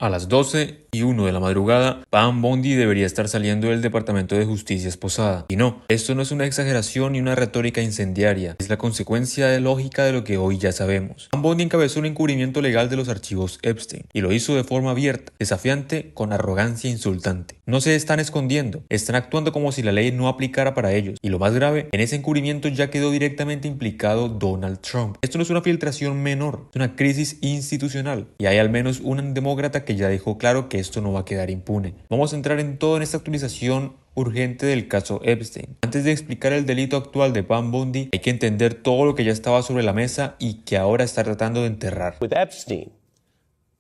A las 12:01 de la madrugada, Pam Bondi debería estar saliendo del Departamento de Justicia esposada. Y no, esto no es una exageración ni una retórica incendiaria, es la consecuencia lógica de lo que hoy ya sabemos. Pam Bondi encabezó un encubrimiento legal de los archivos Epstein, y lo hizo de forma abierta, desafiante, con arrogancia insultante. No se están escondiendo, están actuando como si la ley no aplicara para ellos. Y lo más grave, en ese encubrimiento ya quedó directamente implicado Donald Trump. Esto no es una filtración menor, es una crisis institucional, y hay al menos un demócrata que ya dejó claro que esto no va a quedar impune. Vamos a entrar en todo en esta actualización urgente del caso Epstein. Antes de explicar el delito actual de Pam Bondi, hay que entender todo lo que ya estaba sobre la mesa y que ahora está tratando de enterrar. With Epstein,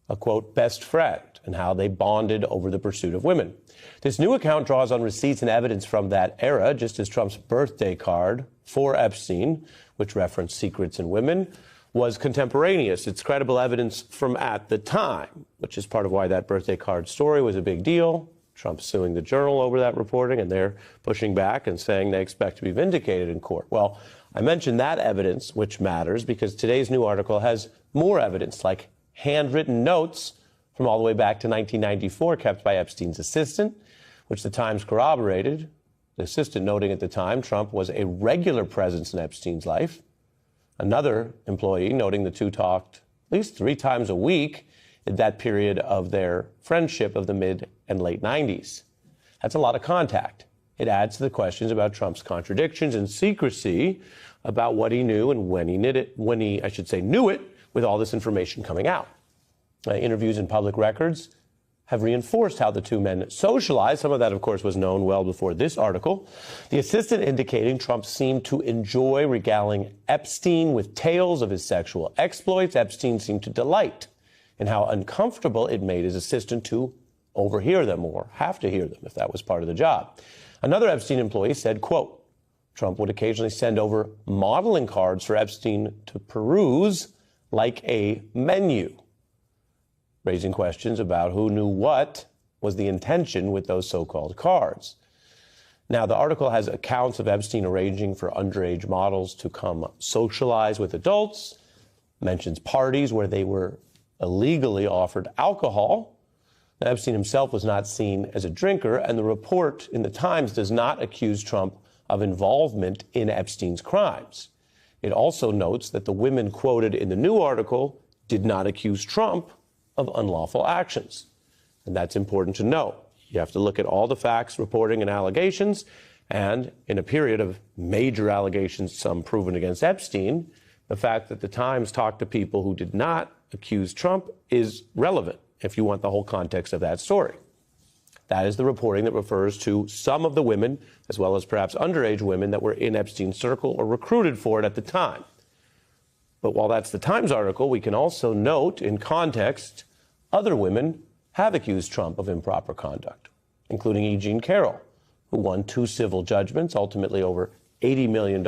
a quote, best friend, and how they bonded over the pursuit of women. This new account draws on receipts and evidence from that era, just as Trump's birthday card for Epstein, which referenced secrets and women, was contemporaneous. It's credible evidence from at the time, which is part of why that birthday card story was a big deal. Trump's suing the Journal over that reporting, and they're pushing back and saying they expect to be vindicated in court. Well, I mentioned that evidence, which matters, because today's new article has more evidence, like handwritten notes from all the way back to 1994 kept by Epstein's assistant, which the Times corroborated. The assistant noting at the time Trump was a regular presence in Epstein's life. Another employee noting the two talked at least 3 times a week in that period of their friendship of the mid and late 90s. That's a lot of contact. It adds to the questions about Trump's contradictions and secrecy about what he knew and when he knew it with all this information coming out. Interviews and public records have reinforced how the two men socialized. Some of that, of course, was known well before this article. The assistant indicating Trump seemed to enjoy regaling Epstein with tales of his sexual exploits. Epstein seemed to delight in how uncomfortable it made his assistant to overhear them or have to hear them if that was part of the job. Another Epstein employee said, quote, Trump would occasionally send over modeling cards for Epstein to peruse like a menu, raising questions about who knew what was the intention with those so-called cards. Now, the article has accounts of Epstein arranging for underage models to come socialize with adults, mentions parties where they were illegally offered alcohol. Now, Epstein himself was not seen as a drinker, and the report in the Times does not accuse Trump of involvement in Epstein's crimes. It also notes that the women quoted in the new article did not accuse Trump of unlawful actions. And that's important to know. You have to look at all the facts, reporting, and allegations. And in a period of major allegations, some proven against Epstein, the fact that the Times talked to people who did not accuse Trump is relevant if you want the whole context of that story. That is the reporting that refers to some of the women, as well as perhaps underage women that were in Epstein's circle or recruited for it at the time. But while that's the Times article, we can also note in context other women have accused Trump of improper conduct, including E. Jean Carroll, who won 2 civil judgments, ultimately over $80 million,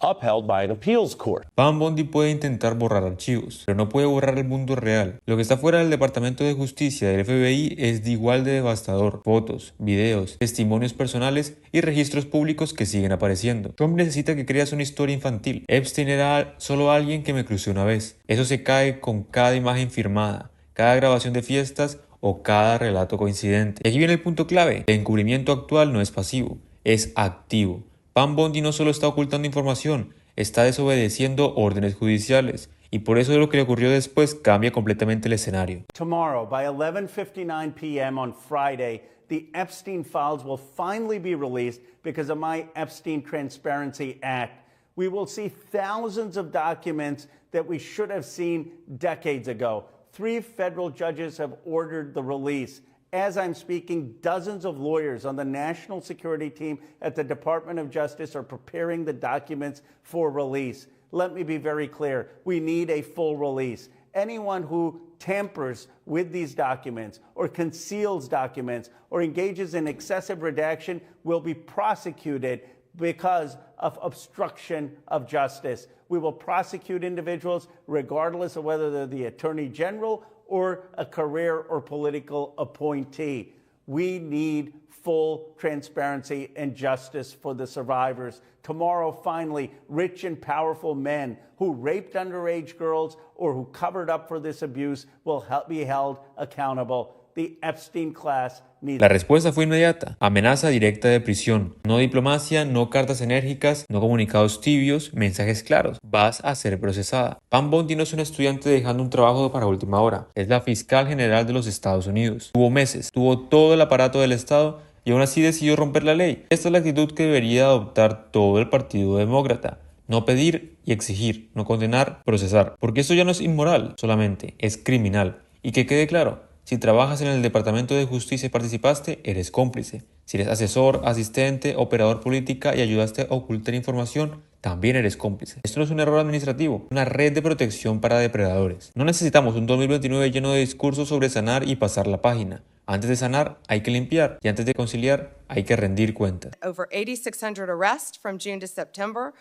upheld by an appeals court. Pam Bondi puede intentar borrar archivos, pero no puede borrar el mundo real. Lo que está fuera del Departamento de Justicia del FBI es de igual de devastador. Fotos, videos, testimonios personales y registros públicos que siguen apareciendo. Trump necesita que creas una historia infantil. Epstein era solo alguien que me crucé una vez. Eso se cae con cada imagen firmada, cada grabación de fiestas o cada relato coincidente. Y aquí viene el punto clave. El encubrimiento actual no es pasivo, es activo. Pam Bondi no solo está ocultando información, está desobedeciendo órdenes judiciales. Y por eso lo que le ocurrió después cambia completamente el escenario. Tomorrow, by 11:59 p.m. on Friday, the Epstein files will finally be released because of my Epstein Transparency Act. We will see thousands of documents that we should have seen decades ago. 3 federal judges have ordered the release. As I'm speaking, dozens of lawyers on the national security team at the Department of Justice are preparing the documents for release. Let me be very clear. We need a full release. Anyone who tampers with these documents or conceals documents or engages in excessive redaction will be prosecuted because of obstruction of justice. We will prosecute individuals regardless of whether they're the Attorney General or a career or political appointee. We need full transparency and justice for the survivors. Tomorrow, finally, rich and powerful men who raped underage girls or who covered up for this abuse will be held accountable. The Epstein class needs... La respuesta fue inmediata: amenaza directa de prisión. No diplomacia, no cartas enérgicas, no comunicados tibios, mensajes claros. Vas a ser procesada. Pam Bondi no es una estudiante dejando un trabajo para última hora. Es la fiscal general de los Estados Unidos. Tuvo meses, tuvo todo el aparato del Estado y aún así decidió romper la ley. Esta es la actitud que debería adoptar todo el Partido Demócrata. No pedir y exigir, no condenar, procesar. Porque esto ya no es inmoral solamente, es criminal. Y que quede claro, si trabajas en el Departamento de Justicia y participaste, eres cómplice. Si eres asesor, asistente, operador política y ayudaste a ocultar información, también eres cómplice. Esto no es un error administrativo, una red de protección para depredadores. No necesitamos un 2029 lleno de discursos sobre sanar y pasar la página. Antes de sanar, hay que limpiar, y antes de conciliar, hay que rendir cuentas. Over 8,600 arrests from June to September,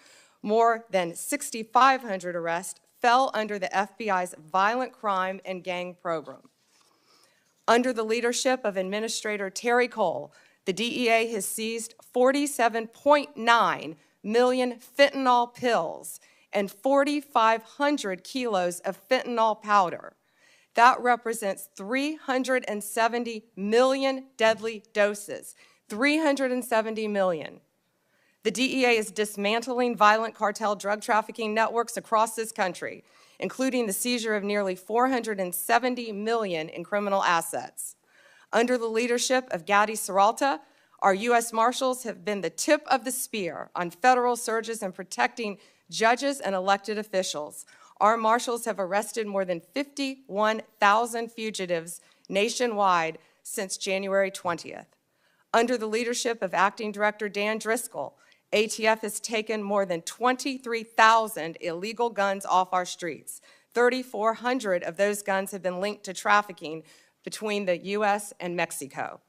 more than 6,500 arrests fell under the FBI's violent crime and gang program. Under the leadership of Administrator Terry Cole, the DEA has seized 47.9 million fentanyl pills and 4,500 kilos of fentanyl powder. That represents 370 million deadly doses. 370 million. The DEA is dismantling violent cartel drug trafficking networks across this country, including the seizure of nearly 470 million in criminal assets. Under the leadership of Gadi Serralta, our U.S. Marshals have been the tip of the spear on federal surges in protecting judges and elected officials. Our marshals have arrested more than 51,000 fugitives nationwide since January 20th. Under the leadership of Acting Director Dan Driscoll, ATF has taken more than 23,000 illegal guns off our streets. 3,400 of those guns have been linked to trafficking between the U.S. and Mexico.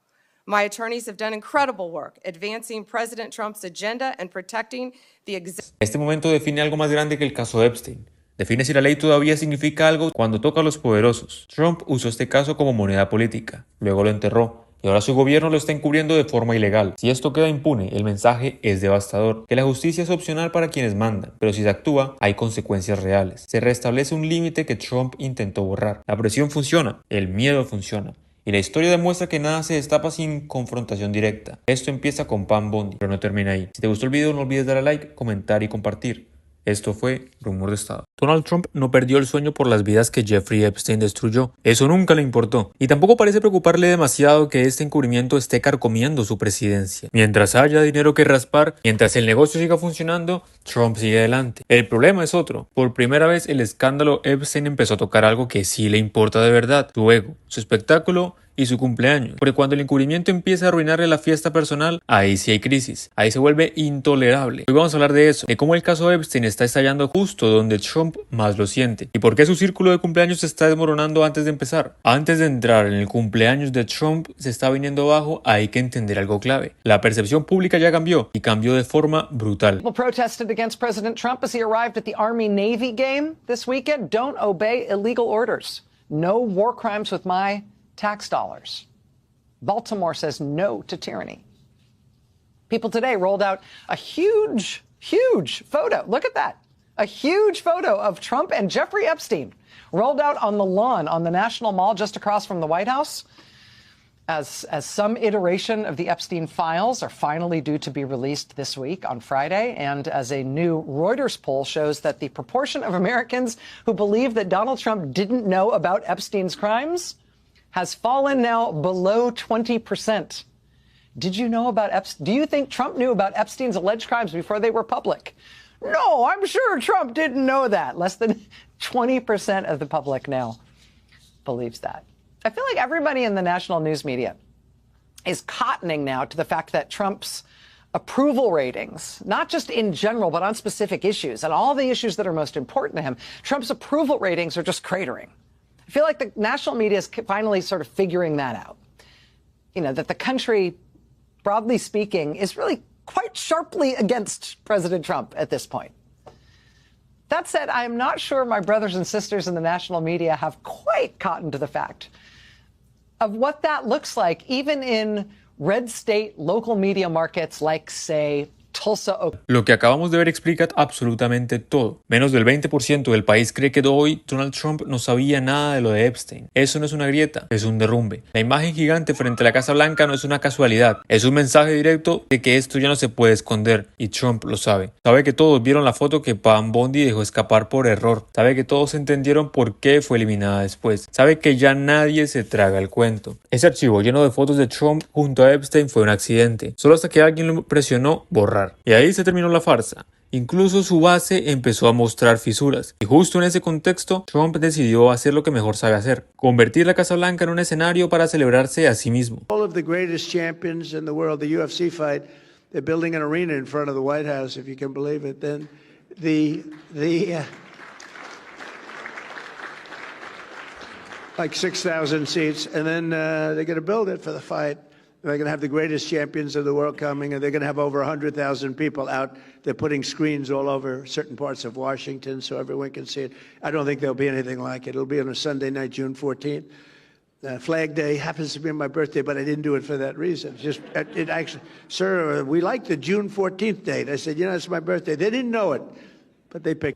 My attorneys have done incredible work advancing President Trump's agenda and protecting the... Este momento define algo más grande que el caso Epstein. Define si la ley todavía significa algo cuando toca a los poderosos. Trump usó este caso como moneda política, luego lo enterró, y ahora su gobierno lo está encubriendo de forma ilegal. Si esto queda impune, el mensaje es devastador, que la justicia es opcional para quienes mandan, pero si se actúa, hay consecuencias reales. Se restablece un límite que Trump intentó borrar. La presión funciona, el miedo funciona. Y la historia demuestra que nada se destapa sin confrontación directa. Esto empieza con Pam Bondi, pero no termina ahí. Si te gustó el video, no olvides darle like, comentar y compartir. Esto fue Rumor de Estado. Donald Trump no perdió el sueño por las vidas que Jeffrey Epstein destruyó. Eso nunca le importó. Y tampoco parece preocuparle demasiado que este encubrimiento esté carcomiendo su presidencia. Mientras haya dinero que raspar, mientras el negocio siga funcionando, Trump sigue adelante. El problema es otro. Por primera vez el escándalo Epstein empezó a tocar algo que sí le importa de verdad. Su ego, su espectáculo y su cumpleaños. Porque cuando el encubrimiento empieza a arruinarle la fiesta personal, ahí sí hay crisis. Ahí se vuelve intolerable. Hoy vamos a hablar de eso, de cómo el caso Epstein está estallando justo donde Trump más lo siente. Y por qué su círculo de cumpleaños se está desmoronando antes de empezar. Antes de entrar en el cumpleaños de Trump se está viniendo abajo, hay que entender algo clave. La percepción pública ya cambió y cambió de forma brutal. People protested against President Trump as he arrived at the Army-Navy game this weekend. Don't obey illegal orders. No war crimes with my tax dollars. Baltimore says no to tyranny. People today rolled out a huge photo. Look at that. A huge photo of Trump and Jeffrey Epstein rolled out on the lawn on the National Mall just across from the White House as some iteration of the Epstein files are finally due to be released this week on Friday, and as a new Reuters poll shows that the proportion of Americans who believe that Donald Trump didn't know about Epstein's crimes has fallen now below 20%. Did you know about Epstein? Do you think Trump knew about Epstein's alleged crimes before they were public? No, I'm sure Trump didn't know that. Less than 20% of the public now believes that. I feel like everybody in the national news media is cottoning now to the fact that Trump's approval ratings, not just in general, but on specific issues and all the issues that are most important to him, Trump's approval ratings are just cratering. I feel like the national media is finally sort of figuring that out. You know, that the country, broadly speaking, is really quite sharply against President Trump at this point. That said, I am not sure my brothers and sisters in the national media have quite cottoned to the fact of what that looks like, even in red state local media markets like, say, Tulsa, Oklahoma. Lo que acabamos de ver explica absolutamente todo. Menos del 20% del país cree que hoy Donald Trump no sabía nada de lo de Epstein. Eso no es una grieta, es un derrumbe. La imagen gigante frente a la Casa Blanca no es una casualidad. Es un mensaje directo de que esto ya no se puede esconder. Y Trump lo sabe. Sabe que todos vieron la foto que Pam Bondi dejó escapar por error. Sabe que todos entendieron por qué fue eliminada después. Sabe que ya nadie se traga el cuento. Ese archivo lleno de fotos de Trump junto a Epstein fue un accidente. Solo hasta que alguien lo presionó borrar. Y ahí se terminó la farsa. Incluso su base empezó a mostrar fisuras. Y justo en ese contexto, Trump decidió hacer lo que mejor sabe hacer. Convertir la Casa Blanca en un escenario para celebrarse a sí mismo. All of the greatest champions in the world, the UFC fight, they're building an arena in front of the White House, if you can believe it. Then like 6,000 seats, and then they're going to build it for the fight. They're going to have the greatest champions of the world coming, and they're going to have over 100,000 people out. They're putting screens all over certain parts of Washington so everyone can see it. I don't think there'll be anything like it. It'll be on a Sunday night, June 14th. Flag Day happens to be my birthday, but I didn't do it for that reason. Just it actually, sir, we like the June 14th date. I said, it's my birthday. They didn't know it.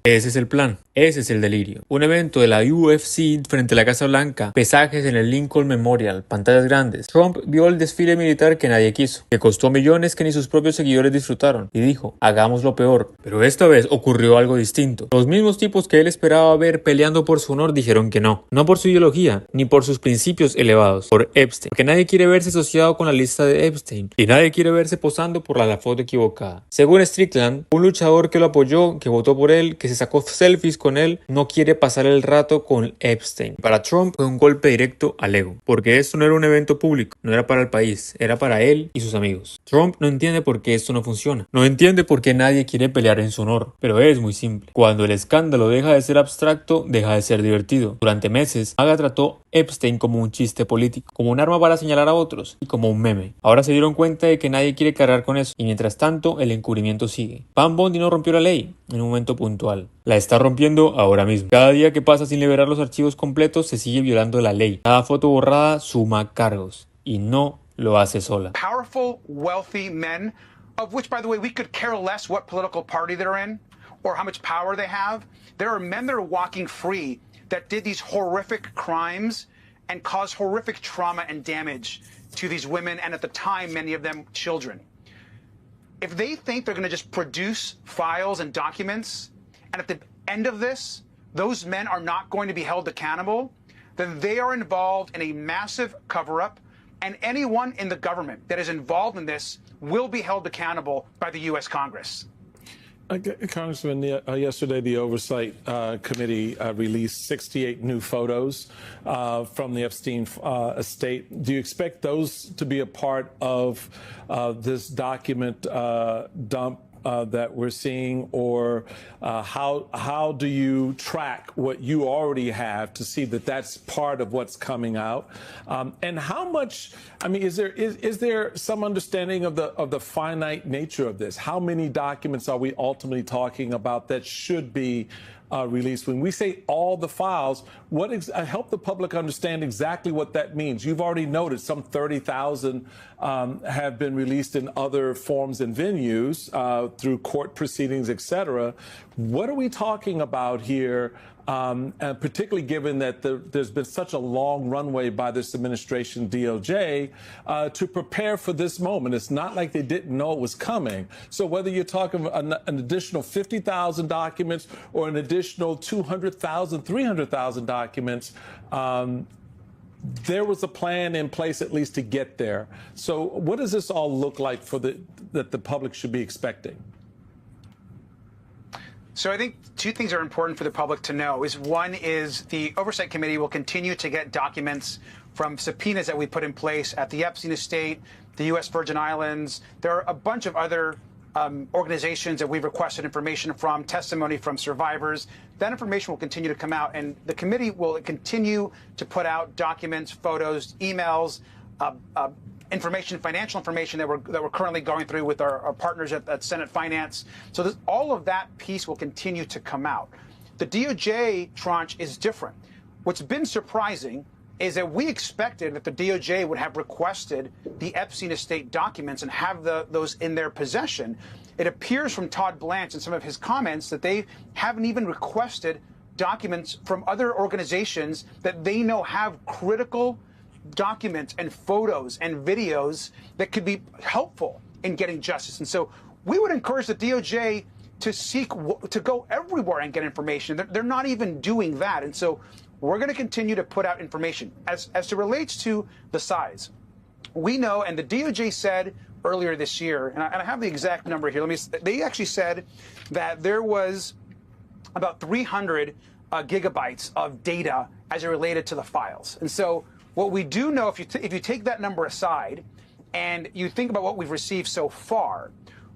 Ese es el plan, ese es el delirio. Un evento de la UFC frente a la Casa Blanca, pesajes en el Lincoln Memorial, pantallas grandes. Trump vio el desfile militar que nadie quiso, que costó millones que ni sus propios seguidores disfrutaron, y dijo, hagamos lo peor. Pero esta vez ocurrió algo distinto. Los mismos tipos que él esperaba ver peleando por su honor dijeron que no. No por su ideología, ni por sus principios elevados, por Epstein. Porque nadie quiere verse asociado con la lista de Epstein, y nadie quiere verse posando por la foto equivocada. Según Strickland, un luchador que lo apoyó, que votó por él, que se sacó selfies con él, no quiere pasar el rato con Epstein. Para Trump fue un golpe directo al ego, porque esto no era un evento público, no era para el país, era para él y sus amigos. Trump no entiende por qué esto no funciona, no entiende por qué nadie quiere pelear en su honor, pero es muy simple. Cuando el escándalo deja de ser abstracto, deja de ser divertido. Durante meses, Haga trató Epstein como un chiste político, como un arma para señalar a otros y como un meme. Ahora se dieron cuenta de que nadie quiere cargar con eso, y mientras tanto, el encubrimiento sigue. Pam Bondi no rompió la ley en un momento puntual. La está rompiendo ahora mismo. Cada día que pasa sin liberar los archivos completos se sigue violando la ley. Cada foto borrada suma cargos y no lo hace sola. Powerful, wealthy men, of which, by the way, we could care less what political party they're in or how much power they have. There are men that are walking free that did these horrific crimes and caused horrific trauma and damage to these women and at the time, many of them children. If they think they're going to just produce files and documents, and at the end of this, those men are not going to be held accountable, then they are involved in a massive cover-up, and anyone in the government that is involved in this will be held accountable by the U.S. Congress. Congressman, yesterday the Oversight Committee released 68 new photos from the Epstein estate. Do you expect those to be a part of this document dump that we're seeing, or how do you track what you already have to see that that's part of what's coming out? And how much? I mean, is there some understanding of the finite nature of this? How many documents are we ultimately talking about that should be released? When we say all the files, help the public understand exactly what that means. You've already noted some 30,000 have been released in other forms and venues through court proceedings, et cetera. What are we talking about here? And particularly given that there's been such a long runway by this administration, DOJ, to prepare for this moment. It's not like they didn't know it was coming. So whether you're talking an additional 50,000 documents or an additional 200,000, 300,000 documents, there was a plan in place at least to get there. So what does this all look like that the public should be expecting? So I think two things are important for the public to know. One is the Oversight Committee will continue to get documents from subpoenas that we put in place at the Epstein estate, the U.S. Virgin Islands. There are a bunch of other organizations that we've requested information from, testimony from survivors. That information will continue to come out, and the committee will continue to put out documents, photos, emails, information, financial information that we're currently going through with our partners at Senate Finance. So all of that piece will continue to come out. The DOJ tranche is different. What's been surprising is that we expected that the DOJ would have requested the Epstein estate documents and have those in their possession. It appears from Todd Blanch and some of his comments that they haven't even requested documents from other organizations that they know have critical documents and photos and videos that could be helpful in getting justice. And so we would encourage the DOJ to go everywhere and get information. They're not even doing that. And so we're going to continue to put out information. As it relates to the size, we know, and the DOJ said earlier this year, and I have the exact number here. They actually said that there was about 300 gigabytes of data as it related to the files. And so what we do know, if you take that number aside and you think about what we've received so far,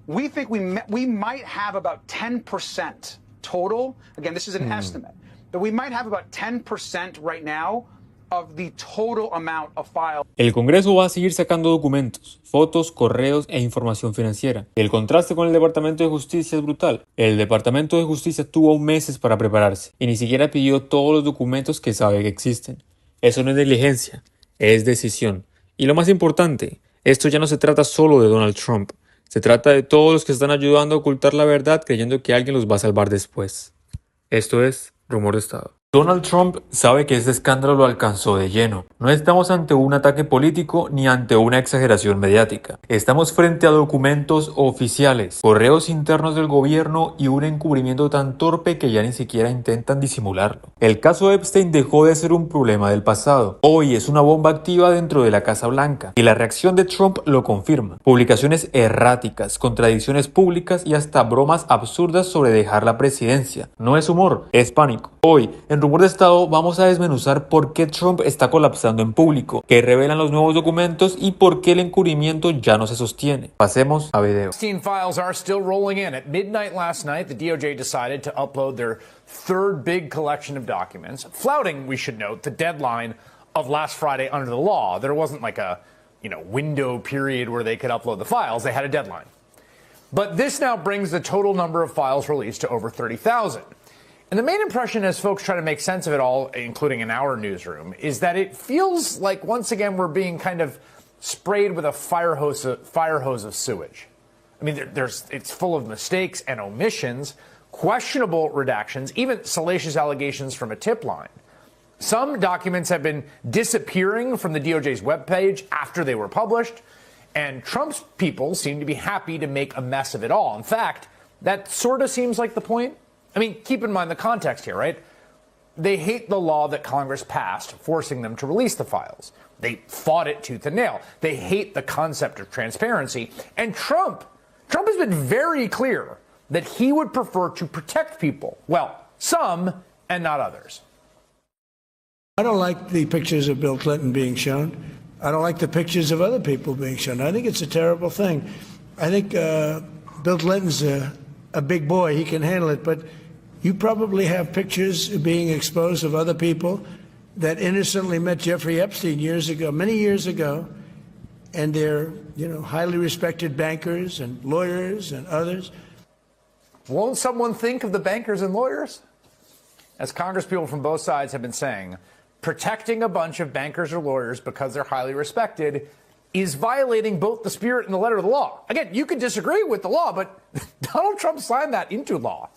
we think we might have about 10% total. Again, this is an estimate, but we might have about 10% right now of the total amount of files. El Congreso va a seguir sacando documentos, fotos, correos e información financiera. El contraste con el Departamento de Justicia es brutal. El Departamento de Justicia tuvo meses para prepararse y ni siquiera pidió todos los documentos que sabe que existen. Eso no es negligencia, es decisión. Y lo más importante, esto ya no se trata solo de Donald Trump. Se trata de todos los que están ayudando a ocultar la verdad creyendo que alguien los va a salvar después. Esto es Rumor de Estado. Donald Trump sabe que este escándalo lo alcanzó de lleno. No estamos ante un ataque político ni ante una exageración mediática. Estamos frente a documentos oficiales, correos internos del gobierno y un encubrimiento tan torpe que ya ni siquiera intentan disimularlo. El caso Epstein dejó de ser un problema del pasado. Hoy es una bomba activa dentro de la Casa Blanca y la reacción de Trump lo confirma. Publicaciones erráticas, contradicciones públicas y hasta bromas absurdas sobre dejar la presidencia. No es humor, es pánico. Hoy, en Rumor de Estado, vamos a desmenuzar por qué Trump está colapsando en público, qué revelan los nuevos documentos y por qué el encubrimiento ya no se sostiene. Pasemos a video. Epstein files are still rolling in. At midnight last night, the DOJ decided to upload their third big collection of documents, flouting, we should note, the deadline of last Friday under the law. There wasn't like a, window period where they could upload the files. They had a deadline. But this now brings the total number of files released to over 30,000. And the main impression as folks try to make sense of it all, including in our newsroom, is that it feels like once again we're being kind of sprayed with a fire hose of sewage. I mean, it's full of mistakes and omissions, questionable redactions, even salacious allegations from a tip line. Some documents have been disappearing from the DOJ's webpage after they were published, and Trump's people seem to be happy to make a mess of it all. In fact, that sort of seems like the point. I mean, keep in mind the context here, right? They hate the law that Congress passed, forcing them to release the files. They fought it tooth and nail. They hate the concept of transparency. And Trump has been very clear that he would prefer to protect people. Well, some and not others. I don't like the pictures of Bill Clinton being shown. I don't like the pictures of other people being shown. I think it's a terrible thing. I think Bill Clinton's a big boy. He can handle it. But you probably have pictures being exposed of other people that innocently met Jeffrey Epstein years ago, many years ago, and they're, highly respected bankers and lawyers and others. Won't someone think of the bankers and lawyers? As congresspeople from both sides have been saying, protecting a bunch of bankers or lawyers because they're highly respected is violating both the spirit and the letter of the law. Again, you could disagree with the law, but Donald Trump signed that into law.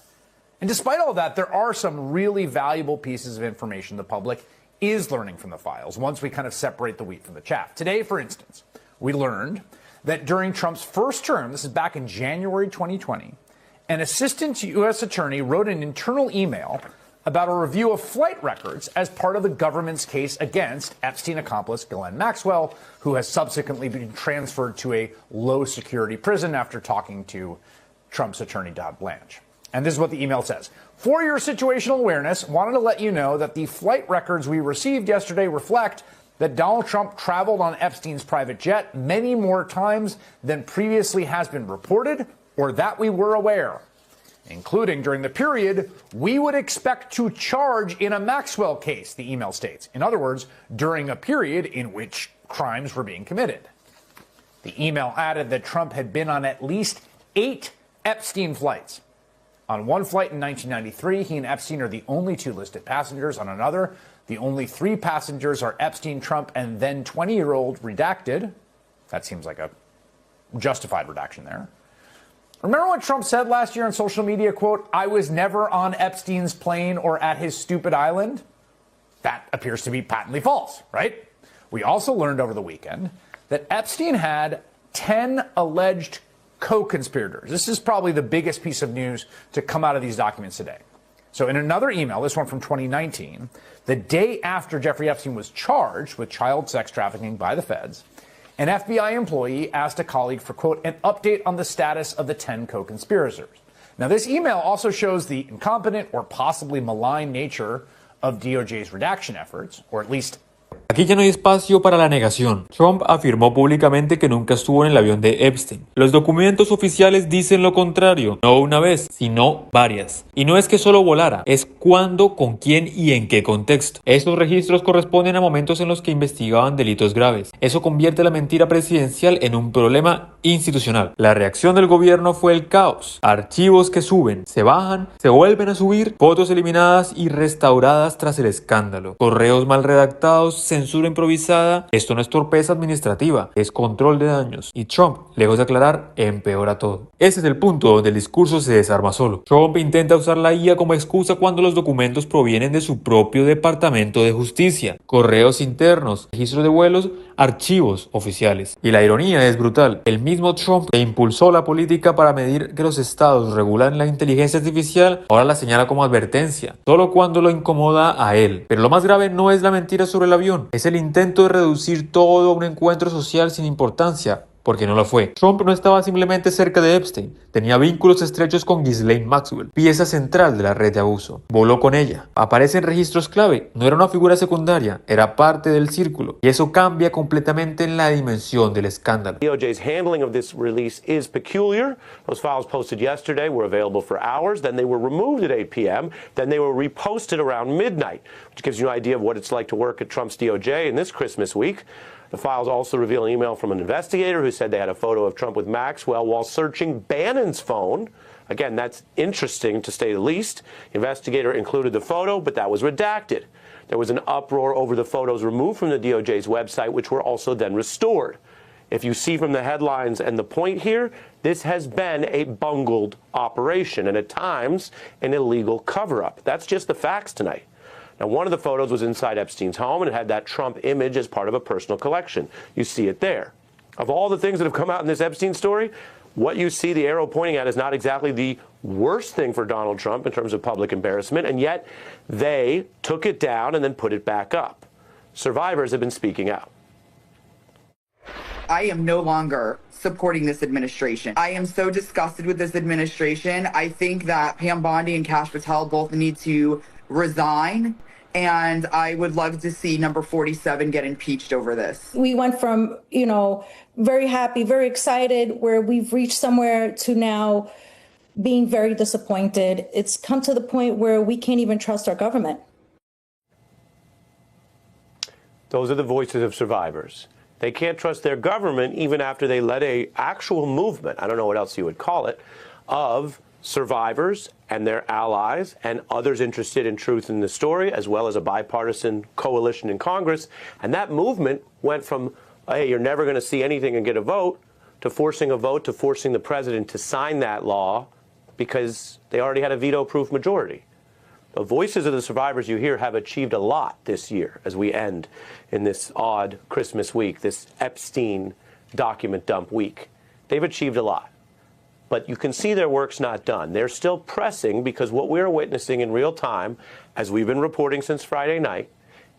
And despite all that, there are some really valuable pieces of information the public is learning from the files once we kind of separate the wheat from the chaff. Today, for instance, we learned that during Trump's first term, this is back in January 2020, an assistant U.S. attorney wrote an internal email about a review of flight records as part of the government's case against Epstein accomplice Ghislaine Maxwell, who has subsequently been transferred to a low-security prison after talking to Trump's attorney, Todd Blanch. And this is what the email says. For your situational awareness, wanted to let you know that the flight records we received yesterday reflect that Donald Trump traveled on Epstein's private jet many more times than previously has been reported or that we were aware, including during the period we would expect to charge in a Maxwell case, the email states. In other words, during a period in which crimes were being committed. The email added that Trump had been on at least 8 Epstein flights. On one flight in 1993, he and Epstein are the only two listed passengers. On another, The only 3 passengers are Epstein, Trump, and then 20-year-old redacted. That seems like a justified redaction there. Remember what Trump said last year on social media, quote, "I was never on Epstein's plane or at his stupid island"? That appears to be patently false, right? We also learned over the weekend that Epstein had 10 alleged co-conspirators. This is probably the biggest piece of news to come out of these documents today. So in another email, this one from 2019, the day after Jeffrey Epstein was charged with child sex trafficking by the feds, an FBI employee asked a colleague for, quote, "an update on the status of the 10 co-conspirators." Now, this email also shows the incompetent or possibly malign nature of DOJ's redaction efforts, or at least Aquí ya no hay espacio para la negación. Trump afirmó públicamente que nunca estuvo en el avión de Epstein. Los documentos oficiales dicen lo contrario, no una vez, sino varias. Y no es que solo volara, es cuándo, con quién y en qué contexto. Estos registros corresponden a momentos en los que investigaban delitos graves. Eso convierte la mentira presidencial en un problema institucional. La reacción del gobierno fue el caos. Archivos que suben, se bajan, se vuelven a subir, fotos eliminadas y restauradas tras el escándalo. Correos mal redactados, censura improvisada. Esto no es torpeza administrativa, es control de daños. Y Trump, lejos de aclarar, empeora todo. Ese es el punto donde el discurso se desarma solo. Trump intenta usar la IA como excusa cuando los documentos provienen de su propio Departamento de Justicia. Correos internos, registros de vuelos, archivos oficiales. Y la ironía es brutal. El mismo Trump que impulsó la política para medir que los estados regulan la inteligencia artificial, ahora la señala como advertencia, solo cuando lo incomoda a él. Pero lo más grave no es la mentira sobre el avión, es el intento de reducir todo a un encuentro social sin importancia, porque no lo fue. Trump no estaba simplemente cerca de Epstein, tenía vínculos estrechos con Ghislaine Maxwell, pieza central de la red de abuso. Voló con ella, aparece en registros clave, no era una figura secundaria, era parte del círculo, y eso cambia completamente en la dimensión del escándalo. DOJ's handling of this release is peculiar. Those files posted yesterday were available for hours, then they were removed at 8 p.m., then they were reposted around midnight, which gives you an idea of what it's like to work at Trump's DOJ in this Christmas week. The files also reveal an email from an investigator who said they had a photo of Trump with Maxwell while searching Bannon's phone. Again, that's interesting to say the least. The investigator included the photo, but that was redacted. There was an uproar over the photos removed from the DOJ's website, which were also then restored. If you see from the headlines and the point here, this has been a bungled operation and at times an illegal cover-up. That's just the facts tonight. Now, one of the photos was inside Epstein's home, and it had that Trump image as part of a personal collection. You see it there. Of all the things that have come out in this Epstein story, what you see the arrow pointing at is not exactly the worst thing for Donald Trump in terms of public embarrassment, and yet they took it down and then put it back up. Survivors have been speaking out. I am no longer supporting this administration. I am so disgusted with this administration. I think that Pam Bondi and Kash Patel both need to resign. And I would love to see number 47 get impeached over this. We went from, very happy, very excited, where we've reached somewhere to now being very disappointed. It's come to the point where we can't even trust our government. Those are the voices of survivors. They can't trust their government even after they led an actual movement, I don't know what else you would call it, of survivors and their allies and others interested in truth in the story, as well as a bipartisan coalition in Congress. And that movement went from, hey, you're never going to see anything and get a vote, to forcing a vote, to forcing the president to sign that law because they already had a veto-proof majority. The voices of the survivors you hear have achieved a lot this year as we end in this odd Christmas week, this Epstein document dump week. They've achieved a lot. But you can see their work's not done. They're still pressing because what we're witnessing in real time, as we've been reporting since Friday night,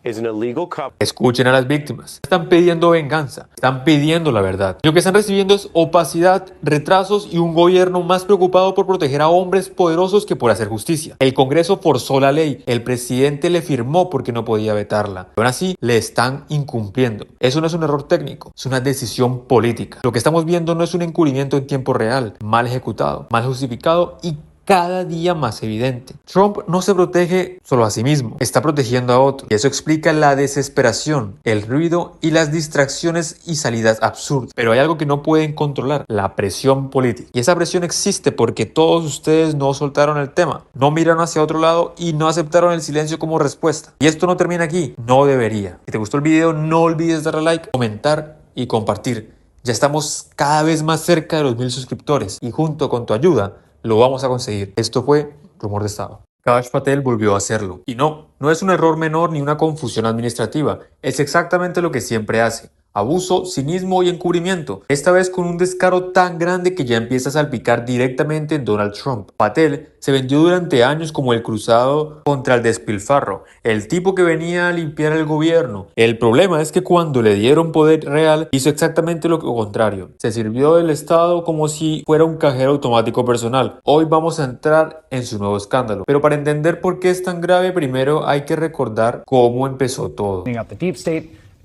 is an illegal cover. Escuchen a las víctimas. Están pidiendo venganza, están pidiendo la verdad. Lo que están recibiendo es opacidad, retrasos y un gobierno más preocupado por proteger a hombres poderosos que por hacer justicia. El Congreso forzó la ley, el presidente le firmó porque no podía vetarla. Aún así, le están incumpliendo. Eso no es un error técnico, es una decisión política. Lo que estamos viendo no es un encubrimiento en tiempo real, mal ejecutado, mal justificado y cada día más evidente. Trump no se protege solo a sí mismo, está protegiendo a otros. Y eso explica la desesperación, el ruido y las distracciones y salidas absurdas. Pero hay algo que no pueden controlar, la presión política. Y esa presión existe porque todos ustedes no soltaron el tema, no miraron hacia otro lado y no aceptaron el silencio como respuesta. Y esto no termina aquí, no debería. Si te gustó el video, no olvides darle like, comentar y compartir. Ya estamos cada vez más cerca de los 1000 suscriptores y junto con tu ayuda lo vamos a conseguir. Esto fue Rumor de Estado. Kash Patel volvió a hacerlo. Y no es un error menor ni una confusión administrativa. Es exactamente lo que siempre hace. Abuso, cinismo y encubrimiento. Esta vez con un descaro tan grande que ya empieza a salpicar directamente en Donald Trump. Patel se vendió durante años como el cruzado contra el despilfarro, el tipo que venía a limpiar el gobierno. El problema es que cuando le dieron poder real, hizo exactamente lo contrario. Se sirvió del Estado como si fuera un cajero automático personal. Hoy vamos a entrar en su nuevo escándalo. Pero para entender por qué es tan grave, primero hay que recordar cómo empezó todo.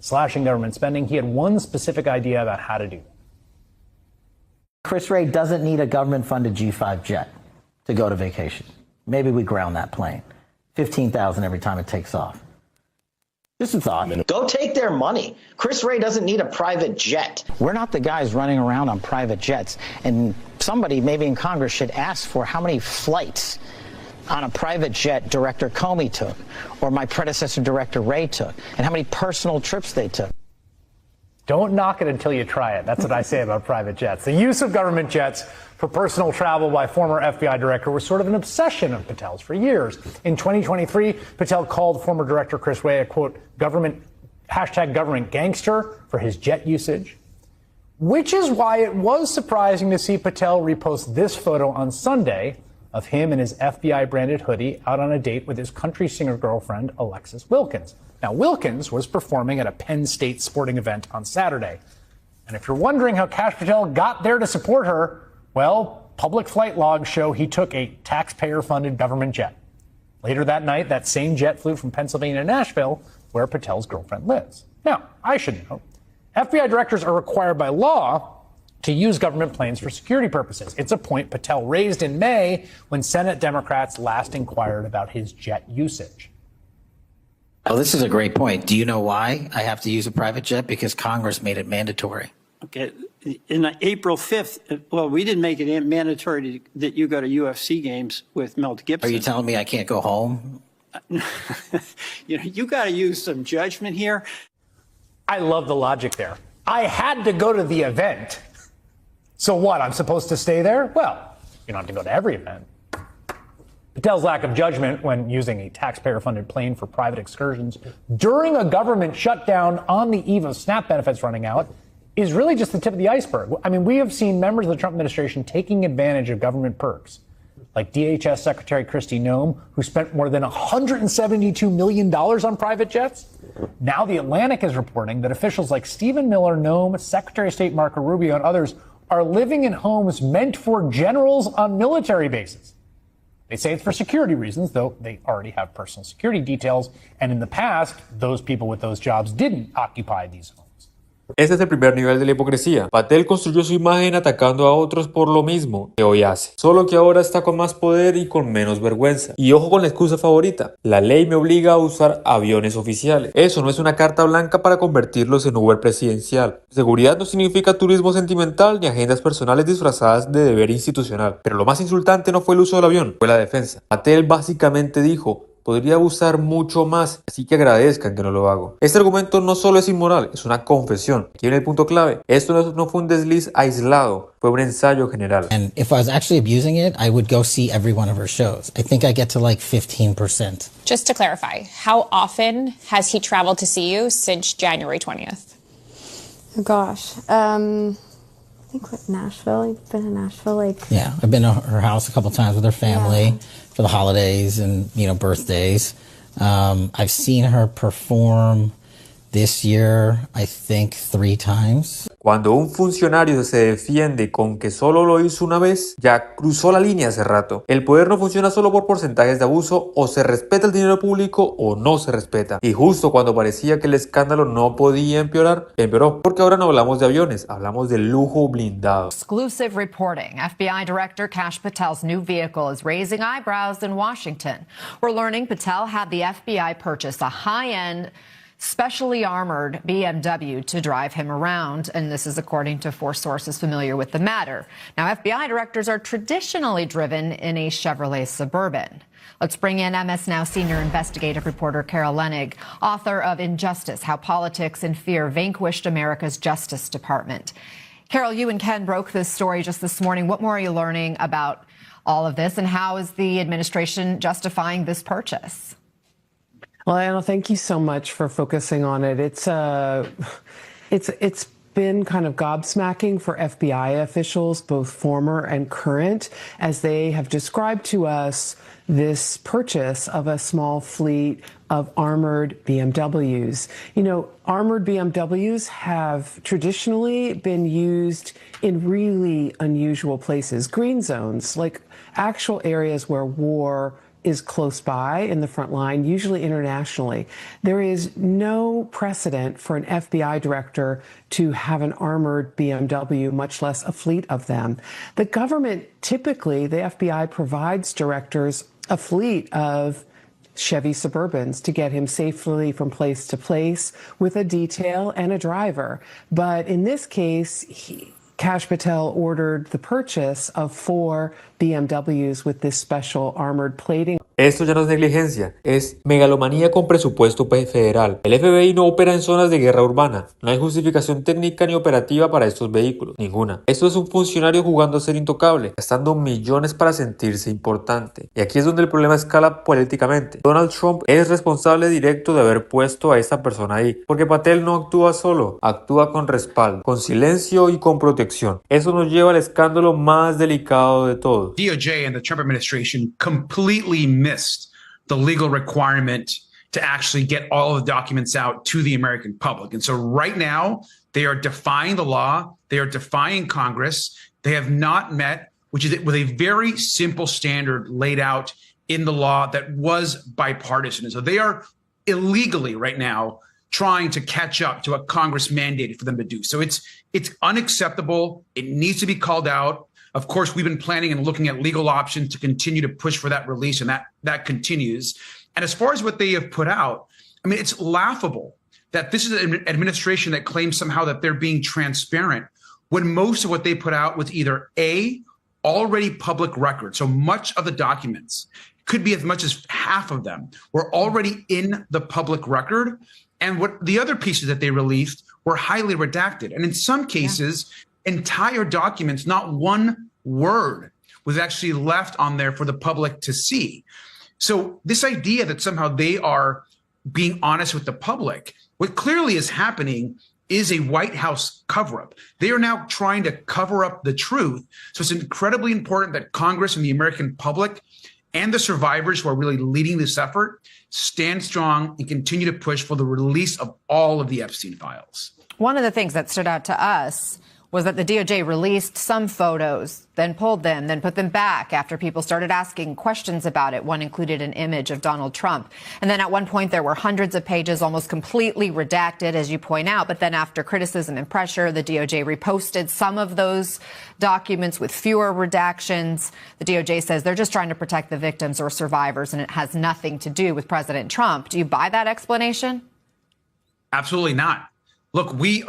Slashing government spending, he had one specific idea about how to do it. Chris Wray doesn't need a government-funded G5 jet to go to vacation. Maybe we ground that plane. $15,000 every time it takes off. Just a thought. Go take their money. Chris Wray doesn't need a private jet. We're not the guys running around on private jets. And somebody maybe in Congress should ask for how many flights on a private jet Director Comey took, or my predecessor Director Wray took, and how many personal trips they took. Don't knock it until you try it. That's what I say about private jets. The use of government jets for personal travel by former FBI director was sort of an obsession of Patel's for years. In 2023, Patel called former director Chris Wray a, quote, government gangster for his jet usage, which is why it was surprising to see Patel repost this photo on Sunday of him in his FBI-branded hoodie out on a date with his country singer girlfriend, Alexis Wilkins. Now, Wilkins was performing at a Penn State sporting event on Saturday. And if you're wondering how Kash Patel got there to support her, well, public flight logs show he took a taxpayer-funded government jet. Later that night, that same jet flew from Pennsylvania to Nashville, where Patel's girlfriend lives. Now, I should know, FBI directors are required by law to use government planes for security purposes. It's a point Patel raised in May when Senate Democrats last inquired about his jet usage. Oh, this is a great point. Do you know why I have to use a private jet? Because Congress made it mandatory. Okay. In April 5th, well, we didn't make it mandatory that you go to UFC games with Mel Gibson. Are you telling me I can't go home? You got to use some judgment here. I love the logic there. I had to go to the event. So what, I'm supposed to stay there? Well, you don't have to go to every event. Patel's lack of judgment when using a taxpayer-funded plane for private excursions during a government shutdown on the eve of SNAP benefits running out is really just the tip of the iceberg. I mean, we have seen members of the Trump administration taking advantage of government perks, like DHS Secretary Kristi Noem, who spent more than $172 million on private jets. Now The Atlantic is reporting that officials like Stephen Miller, Noem, Secretary of State Marco Rubio, and others are living in homes meant for generals on military bases. They say it's for security reasons, though they already have personal security details, and in the past, those people with those jobs didn't occupy these homes. Este es el primer nivel de la hipocresía. Patel construyó su imagen atacando a otros por lo mismo que hoy hace, solo que ahora está con más poder y con menos vergüenza. Y ojo con la excusa favorita: la ley me obliga a usar aviones oficiales. Eso no es una carta blanca para convertirlos en Uber presidencial. Seguridad no significa turismo sentimental ni agendas personales disfrazadas de deber institucional. Pero lo más insultante no fue el uso del avión, fue la defensa. Patel básicamente dijo: podría abusar mucho más, así que agradezcan que no lo hago. Este argumento no solo es inmoral, es una confesión. Aquí viene el punto clave. Esto no fue un desliz aislado, fue un ensayo general. And if I was actually abusing it, I would go see every one of her shows. I think I get to like 15%. Just to clarify, how often has he traveled to see you since January 20th? Oh, gosh. I think with Nashville. You've been in Nashville, like... Yeah, I've been to her house a couple times with her family for the holidays and, birthdays. I've seen her perform this year, I think, 3 times. Cuando un funcionario se defiende con que solo lo hizo una vez, ya cruzó la línea hace rato. El poder no funciona solo por porcentajes de abuso, o se respeta el dinero público o no se respeta. Y justo cuando parecía que el escándalo no podía empeorar, empeoró. Porque ahora no hablamos de aviones, hablamos de lujo blindado. Exclusive reporting. FBI Director Kash Patel's new vehicle is raising eyebrows in Washington. We're learning Patel had the FBI purchase a high-end, specially armored BMW to drive him around, and this is according to 4 sources familiar with the matter. Now, FBI directors are traditionally driven in a Chevrolet Suburban. Let's bring in MS Now senior investigative reporter Carol Leonnig, author of Injustice: How Politics and Fear Vanquished America's Justice Department. Carol, you and Ken broke this story just this morning. What more are you learning about all of this, and how is the administration justifying this purchase? Well, Anna, thank you so much for focusing on it. It's been kind of gobsmacking for FBI officials, both former and current, as they have described to us this purchase of a small fleet of armored BMWs. You know, armored BMWs have traditionally been used in really unusual places, green zones, like actual areas where war is close by in the front line, usually internationally. There is no precedent for an FBI director to have an armored BMW, much less a fleet of them. The government, typically, the FBI provides directors a fleet of Chevy Suburbans to get him safely from place to place with a detail and a driver. But in this case, Kash Patel ordered the purchase of 4 BMWs with this special armored plating. Esto ya no es negligencia, es megalomanía con presupuesto federal. El FBI no opera en zonas de guerra urbana. No hay justificación técnica ni operativa para estos vehículos. Ninguna. Esto es un funcionario jugando a ser intocable, gastando millones para sentirse importante. Y aquí es donde el problema escala políticamente. Donald Trump es responsable directo de haber puesto a esta persona ahí. Porque Patel no actúa solo, actúa con respaldo, con silencio y con protección. Eso nos lleva al escándalo más delicado de todos. DOJ and the Trump administration completely missed the legal requirement to actually get all of the documents out to the American public. And so right now, they are defying the law. They are defying Congress. They have not met, which is with a very simple standard laid out in the law that was bipartisan. And so they are illegally right now trying to catch up to what Congress mandated for them to do. So it's unacceptable. It needs to be called out. Of course, we've been planning and looking at legal options to continue to push for that release, and that continues. And as far as what they have put out, I mean, it's laughable that this is an administration that claims somehow that they're being transparent when most of what they put out was either A, already public record. So much of the documents, could be as much as half of them, were already in the public record. And what the other pieces that they released were highly redacted. And in some cases, entire documents, not one word was actually left on there for the public to see. So this idea that somehow they are being honest with the public, what clearly is happening is a White House cover-up. They are now trying to cover up the truth. So it's incredibly important that Congress and the American public and the survivors who are really leading this effort stand strong and continue to push for the release of all of the Epstein files. One of the things that stood out to us was that the DOJ released some photos, then pulled them, then put them back after people started asking questions about it. One included an image of Donald Trump. And then at one point there were hundreds of pages almost completely redacted, as you point out. But then after criticism and pressure, the DOJ reposted some of those documents with fewer redactions. The DOJ says they're just trying to protect the victims or survivors, and it has nothing to do with President Trump. Do you buy that explanation? Absolutely not. Look, the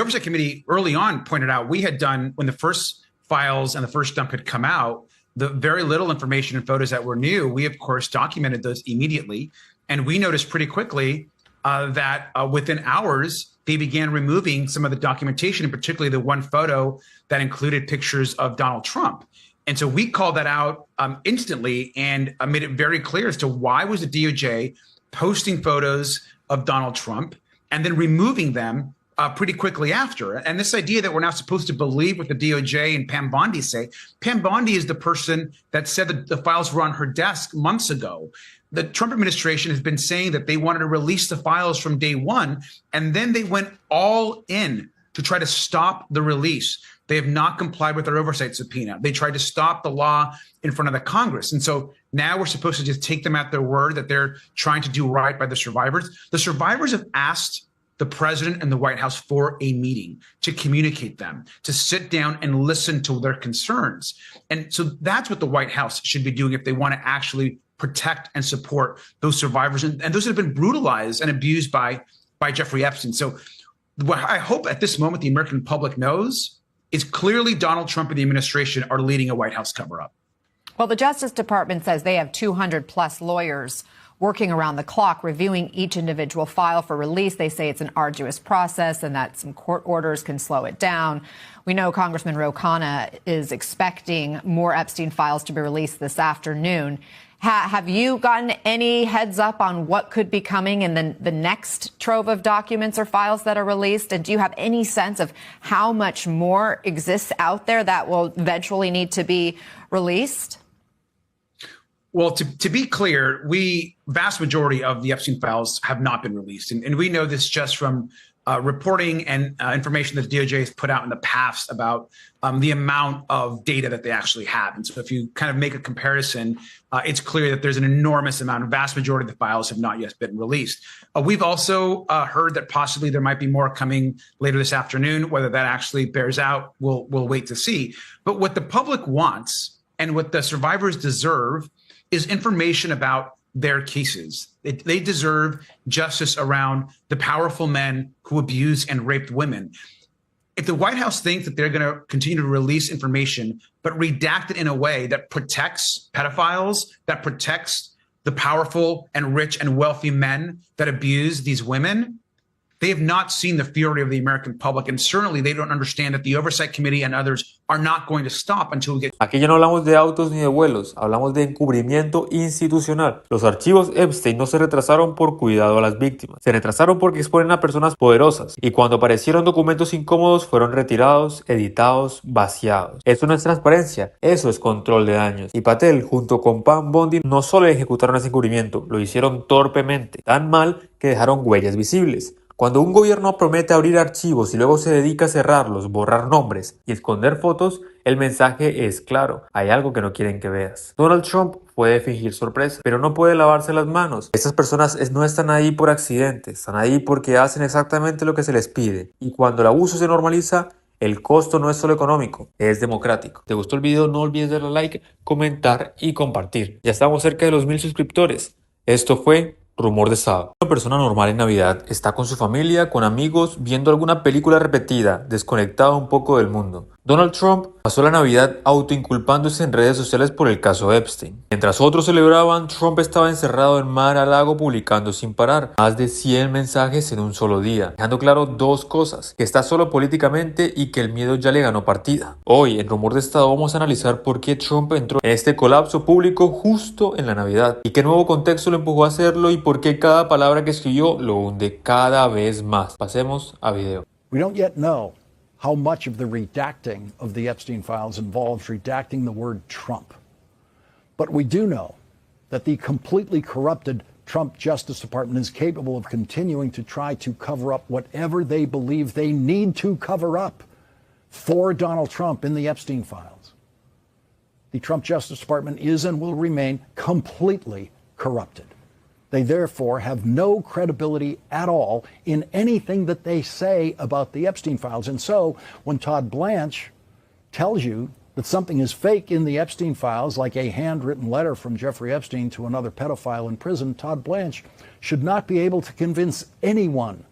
Oversight Committee early on pointed out we had done, when the first files and the first dump had come out, the very little information and photos that were new, we, of course, documented those immediately. And we noticed pretty quickly that within hours, they began removing some of the documentation, and particularly the one photo that included pictures of Donald Trump. And so we called that out instantly and made it very clear as to why was the DOJ posting photos of Donald Trump and then removing them pretty quickly after. And this idea that we're now supposed to believe what the DOJ and Pam Bondi say, Pam Bondi is the person that said that the files were on her desk months ago. The Trump administration has been saying that they wanted to release the files from day one, and then they went all in to try to stop the release. They have not complied with their oversight subpoena. They tried to stop the law in front of the Congress. And so now we're supposed to just take them at their word that they're trying to do right by the survivors. The survivors have asked the president and the White House for a meeting to communicate them, to sit down and listen to their concerns. And so that's what the White House should be doing if they want to actually protect and support those survivors and those that have been brutalized and abused by Jeffrey Epstein. So what I hope at this moment the American public knows is clearly Donald Trump and the administration are leading a White House cover-up. Well, the Justice Department says they have 200 plus lawyers working around the clock, reviewing each individual file for release. They say it's an arduous process and that some court orders can slow it down. We know Congressman Ro Khanna is expecting more Epstein files to be released this afternoon. Have you gotten any heads up on what could be coming in the next trove of documents or files that are released? And do you have any sense of how much more exists out there that will eventually need to be released? Well, to be clear, vast majority of the Epstein files have not been released. And we know this just from reporting and information that the DOJ has put out in the past about the amount of data that they actually have. And so if you kind of make a comparison, it's clear that there's an enormous amount. A vast majority of the files have not yet been released. We've also heard that possibly there might be more coming later this afternoon. Whether that actually bears out, we'll wait to see. But what the public wants and what the survivors deserve is information about their cases. They deserve justice around the powerful men who abused and raped women. If the White House thinks that they're going to continue to release information, but redact it in a way that protects pedophiles, that protects the powerful and rich and wealthy men that abuse these women, they have not seen the fury of the American public, and certainly they don't understand that the Oversight Committee and others are not going to stop until we get... Aquí ya no hablamos de autos ni de vuelos, hablamos de encubrimiento institucional. Los archivos Epstein no se retrasaron por cuidado a las víctimas, se retrasaron porque exponen a personas poderosas, y cuando aparecieron documentos incómodos fueron retirados, editados, vaciados. Eso no es transparencia, eso es control de daños. Y Patel, junto con Pam Bondi, no solo ejecutaron ese encubrimiento, lo hicieron torpemente, tan mal que dejaron huellas visibles. Cuando un gobierno promete abrir archivos y luego se dedica a cerrarlos, borrar nombres y esconder fotos, el mensaje es claro, hay algo que no quieren que veas. Donald Trump puede fingir sorpresa, pero no puede lavarse las manos. Estas personas no están ahí por accidente, están ahí porque hacen exactamente lo que se les pide. Y cuando el abuso se normaliza, el costo no es solo económico, es democrático. ¿Te gustó el video? No olvides darle like, comentar y compartir. Ya estamos cerca de los 1000 suscriptores. Esto fue Rumor de Sábado. Una persona normal en Navidad está con su familia, con amigos, viendo alguna película repetida, desconectado un poco del mundo. Donald Trump pasó la Navidad autoinculpándose en redes sociales por el caso Epstein. Mientras otros celebraban, Trump estaba encerrado en Mar-a-Lago publicando sin parar más de 100 mensajes en un solo día, dejando claro dos cosas: que está solo políticamente y que el miedo ya le ganó partida. Hoy, en Rumor de Estado, vamos a analizar por qué Trump entró en este colapso público justo en la Navidad y qué nuevo contexto lo empujó a hacerlo y por qué cada palabra que escribió lo hunde cada vez más. Pasemos a video. We don't yet know how much of the redacting of the Epstein files involves redacting the word Trump. But we do know that the completely corrupted Trump Justice Department is capable of continuing to try to cover up whatever they believe they need to cover up for Donald Trump in the Epstein files. The Trump Justice Department is and will remain completely corrupted. They therefore have no credibility at all in anything that they say about the Epstein files. And so when Todd Blanch tells you that something is fake in the Epstein files, like a handwritten letter from Jeffrey Epstein to another pedophile in prison, Todd Blanch should not be able to convince anyone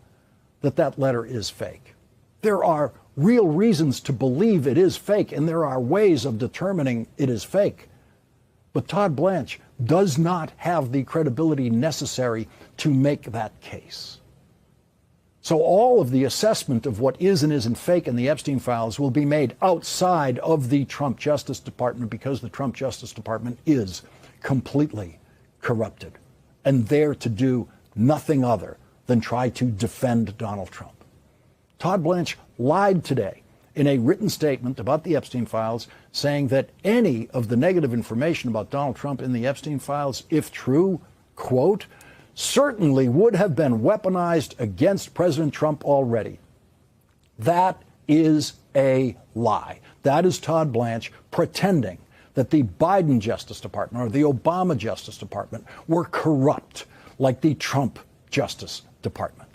that that letter is fake. There are real reasons to believe it is fake, and there are ways of determining it is fake. But Todd Blanch does not have the credibility necessary to make that case. So all of the assessment of what is and isn't fake in the Epstein files will be made outside of the Trump Justice Department, because the Trump Justice Department is completely corrupted and there to do nothing other than try to defend Donald Trump. Todd Blanch lied today in a written statement about the Epstein files, saying that any of the negative information about Donald Trump in the Epstein files, if true, quote, certainly would have been weaponized against President Trump already. That is a lie. That is Todd Blanch pretending that the Biden Justice Department or the Obama Justice Department were corrupt like the Trump Justice Department.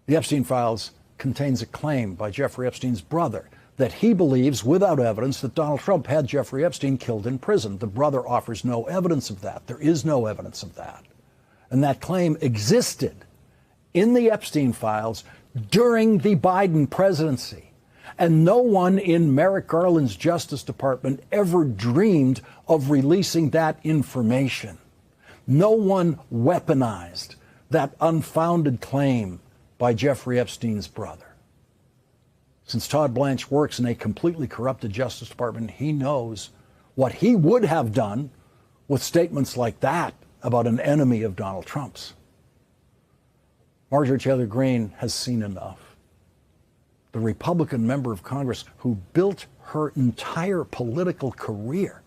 The Epstein files contains a claim by Jeffrey Epstein's brother that he believes, without evidence, that Donald Trump had Jeffrey Epstein killed in prison. The brother offers no evidence of that. There is no evidence of that. And that claim existed in the Epstein files during the Biden presidency. And no one in Merrick Garland's Justice Department ever dreamed of releasing that information. No one weaponized that unfounded claim by Jeffrey Epstein's brother. Since Todd Blanch works in a completely corrupted Justice Department, he knows what he would have done with statements like that about an enemy of Donald Trump's. Marjorie Taylor Greene has seen enough. The Republican member of Congress who built her entire political career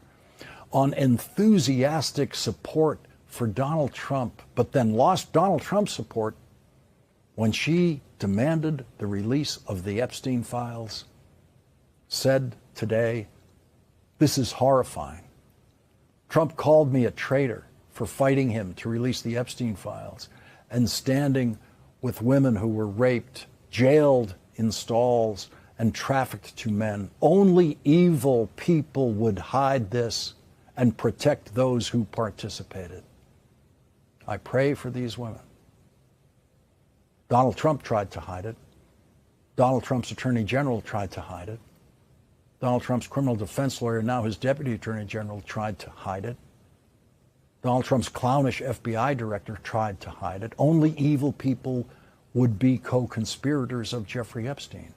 on enthusiastic support for Donald Trump, but then lost Donald Trump's support when she demanded the release of the Epstein files, said today, "This is horrifying. Trump called me a traitor for fighting him to release the Epstein files and standing with women who were raped, jailed in stalls, and trafficked to men. Only evil people would hide this and protect those who participated. I pray for these women." Donald Trump tried to hide it. Donald Trump's Attorney General tried to hide it. Donald Trump's criminal defense lawyer, now his Deputy Attorney General, tried to hide it. Donald Trump's clownish FBI director tried to hide it. Only evil people would be co-conspirators of Jeffrey Epstein.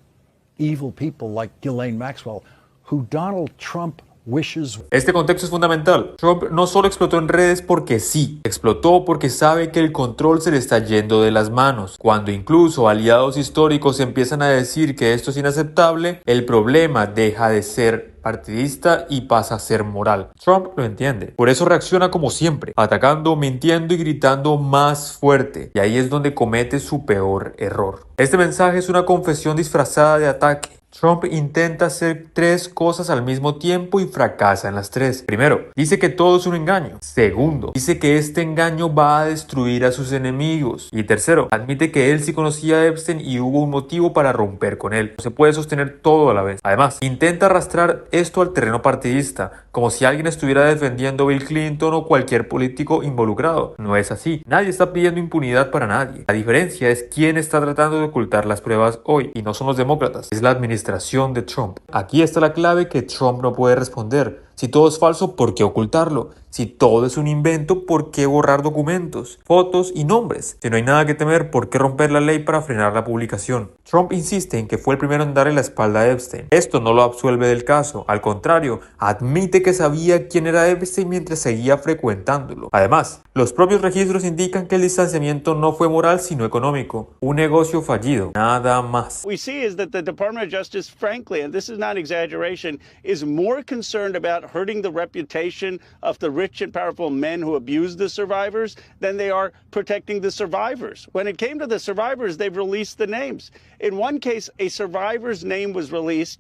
Evil people like Ghislaine Maxwell, who Donald Trump wishes. Este contexto es fundamental. Trump no solo explotó en redes porque sí, explotó porque sabe que el control se le está yendo de las manos. Cuando incluso aliados históricos empiezan a decir que esto es inaceptable, el problema deja de ser partidista y pasa a ser moral. Trump lo entiende. Por eso reacciona como siempre, atacando, mintiendo y gritando más fuerte. Y ahí es donde comete su peor error. Este mensaje es una confesión disfrazada de ataque. Trump intenta hacer tres cosas al mismo tiempo y fracasa en las tres. Primero, dice que todo es un engaño. Segundo, dice que este engaño va a destruir a sus enemigos. Y tercero, admite que él sí conocía a Epstein y hubo un motivo para romper con él. No se puede sostener todo a la vez. Además, intenta arrastrar esto al terreno partidista, como si alguien estuviera defendiendo a Bill Clinton o cualquier político involucrado. No es así. Nadie está pidiendo impunidad para nadie. La diferencia es quién está tratando de ocultar las pruebas hoy, y no son los demócratas, es la administración de Trump. Aquí está la clave que Trump no puede responder. Si todo es falso, ¿por qué ocultarlo? Si todo es un invento, ¿por qué borrar documentos, fotos y nombres? Si no hay nada que temer, ¿por qué romper la ley para frenar la publicación? Trump insiste en que fue el primero en darle la espalda a Epstein. Esto no lo absuelve del caso. Al contrario, admite que sabía quién era Epstein mientras seguía frecuentándolo. Además, los propios registros indican que el distanciamiento no fue moral sino económico. Un negocio fallido. Nada más. We see is that the Department of Justice, frankly, and this is not exaggeration, is more concerned about hurting the reputation of the rich and powerful men who abused the survivors than they are protecting the survivors. When it came to the survivors, they've released the names. In one case, a survivor's name was released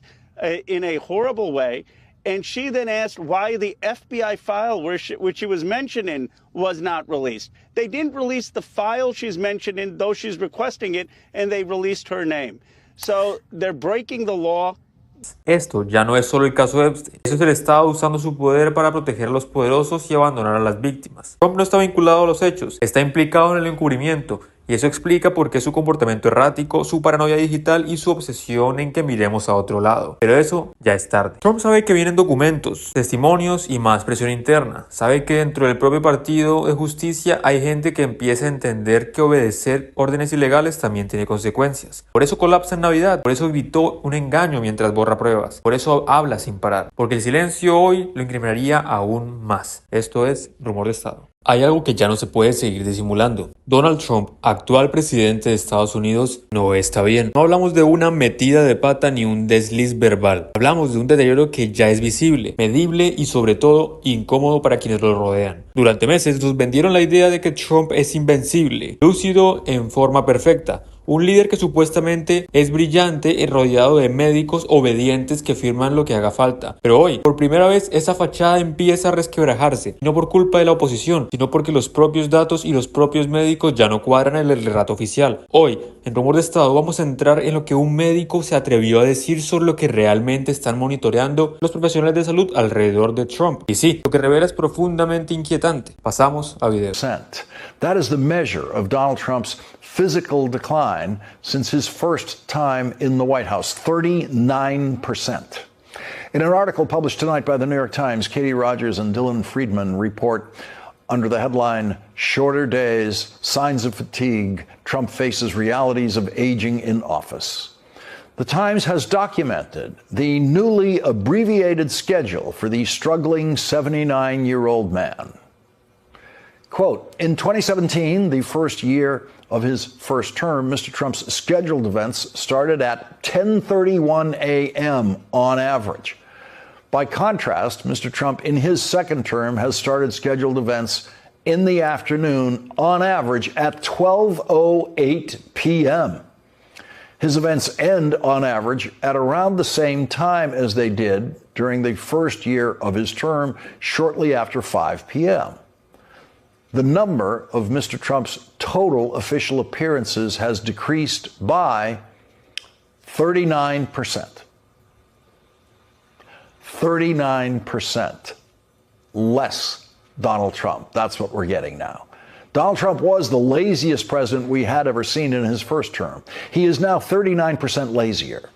in a horrible way, and she then asked why the FBI file which she was mentioning was not released. They didn't release the file she's mentioning, though she's requesting it, and they released her name. So they're breaking the law. Esto ya no es solo el caso de Epstein. Eso es el Estado usando su poder para proteger a los poderosos y abandonar a las víctimas. Trump no está vinculado a los hechos, está implicado en el encubrimiento. Y eso explica por qué su comportamiento errático, su paranoia digital y su obsesión en que miremos a otro lado. Pero eso ya es tarde. Trump sabe que vienen documentos, testimonios y más presión interna. Sabe que dentro del propio partido de justicia hay gente que empieza a entender que obedecer órdenes ilegales también tiene consecuencias. Por eso colapsa en Navidad. Por eso gritó un engaño mientras borra pruebas. Por eso habla sin parar. Porque el silencio hoy lo incriminaría aún más. Esto es rumor de Estado. Hay algo que ya no se puede seguir disimulando. Donald Trump, actual presidente de Estados Unidos, no está bien. No hablamos de una metida de pata ni un desliz verbal. Hablamos de un deterioro que ya es visible, medible y sobre todo incómodo para quienes lo rodean. Durante meses nos vendieron la idea de que Trump es invencible, lúcido en forma perfecta. Un líder que supuestamente es brillante y rodeado de médicos obedientes que firman lo que haga falta. Pero hoy, por primera vez, esa fachada empieza a resquebrajarse, no por culpa de la oposición, sino porque los propios datos y los propios médicos ya no cuadran en el relato oficial. Hoy, en Rumor de Estado, vamos a entrar en lo que un médico se atrevió a decir sobre lo que realmente están monitoreando los profesionales de salud alrededor de Trump. Y sí, lo que revela es profundamente inquietante. Pasamos a video. That is the measure of Donald Trump's physical decline since his first time in the White House, 39%. In an article published tonight by the New York Times, Katie Rogers and Dylan Friedman report under the headline, "Shorter Days, Signs of Fatigue, Trump Faces Realities of Aging in Office." The Times has documented the newly abbreviated schedule for the struggling 79-year-old man. Quote, in 2017, the first year of his first term, Mr. Trump's scheduled events started at 10:31 a.m. on average. By contrast, Mr. Trump in his second term has started scheduled events in the afternoon on average at 12:08 p.m. His events end on average at around the same time as they did during the first year of his term, shortly after 5 p.m. The number of Mr. Trump's total official appearances has decreased by 39%. 39% less Donald Trump. That's what we're getting now. Donald Trump was the laziest president we had ever seen in his first term. He is now 39% lazier.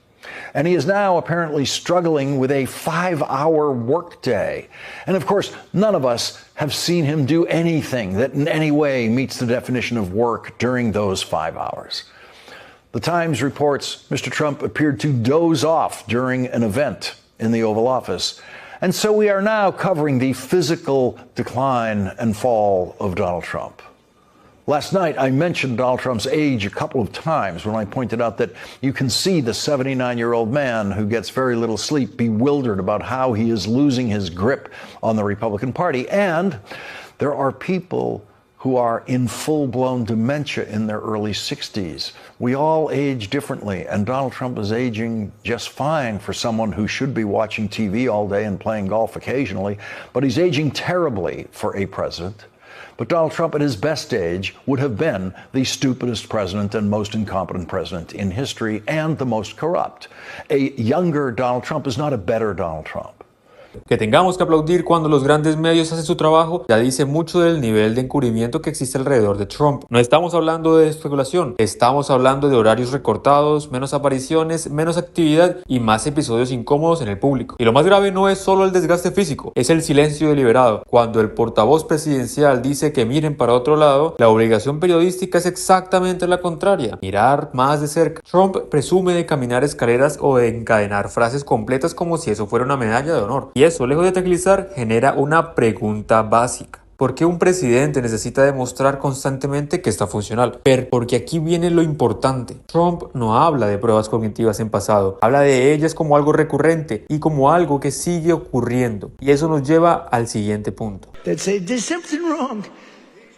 And he is now apparently struggling with a 5-hour workday. And of course, none of us have seen him do anything that in any way meets the definition of work during those 5 hours. The Times reports Mr. Trump appeared to doze off during an event in the Oval Office. And so we are now covering the physical decline and fall of Donald Trump. Last night, I mentioned Donald Trump's age a couple of times when I pointed out that you can see the 79-year-old man who gets very little sleep bewildered about how he is losing his grip on the Republican Party. And there are people who are in full-blown dementia in their early 60s. We all age differently, and Donald Trump is aging just fine for someone who should be watching TV all day and playing golf occasionally, but he's aging terribly for a president. But Donald Trump at his best age would have been the stupidest president and most incompetent president in history and the most corrupt. A younger Donald Trump is not a better Donald Trump. Que tengamos que aplaudir cuando los grandes medios hacen su trabajo ya dice mucho del nivel de encubrimiento que existe alrededor de Trump. No estamos hablando de especulación, estamos hablando de horarios recortados, menos apariciones, menos actividad y más episodios incómodos en el público. Y lo más grave no es solo el desgaste físico, es el silencio deliberado. Cuando el portavoz presidencial dice que miren para otro lado, la obligación periodística es exactamente la contraria, mirar más de cerca. Trump presume de caminar escaleras o de encadenar frases completas como si eso fuera una medalla de honor. Y eso, lejos de tranquilizar, genera una pregunta básica. ¿Por qué un presidente necesita demostrar constantemente que está funcional? Porque aquí viene lo importante. Trump no habla de pruebas cognitivas en pasado, habla de ellas como algo recurrente y como algo que sigue ocurriendo. Y eso nos lleva al siguiente punto. They'd say, there's something wrong,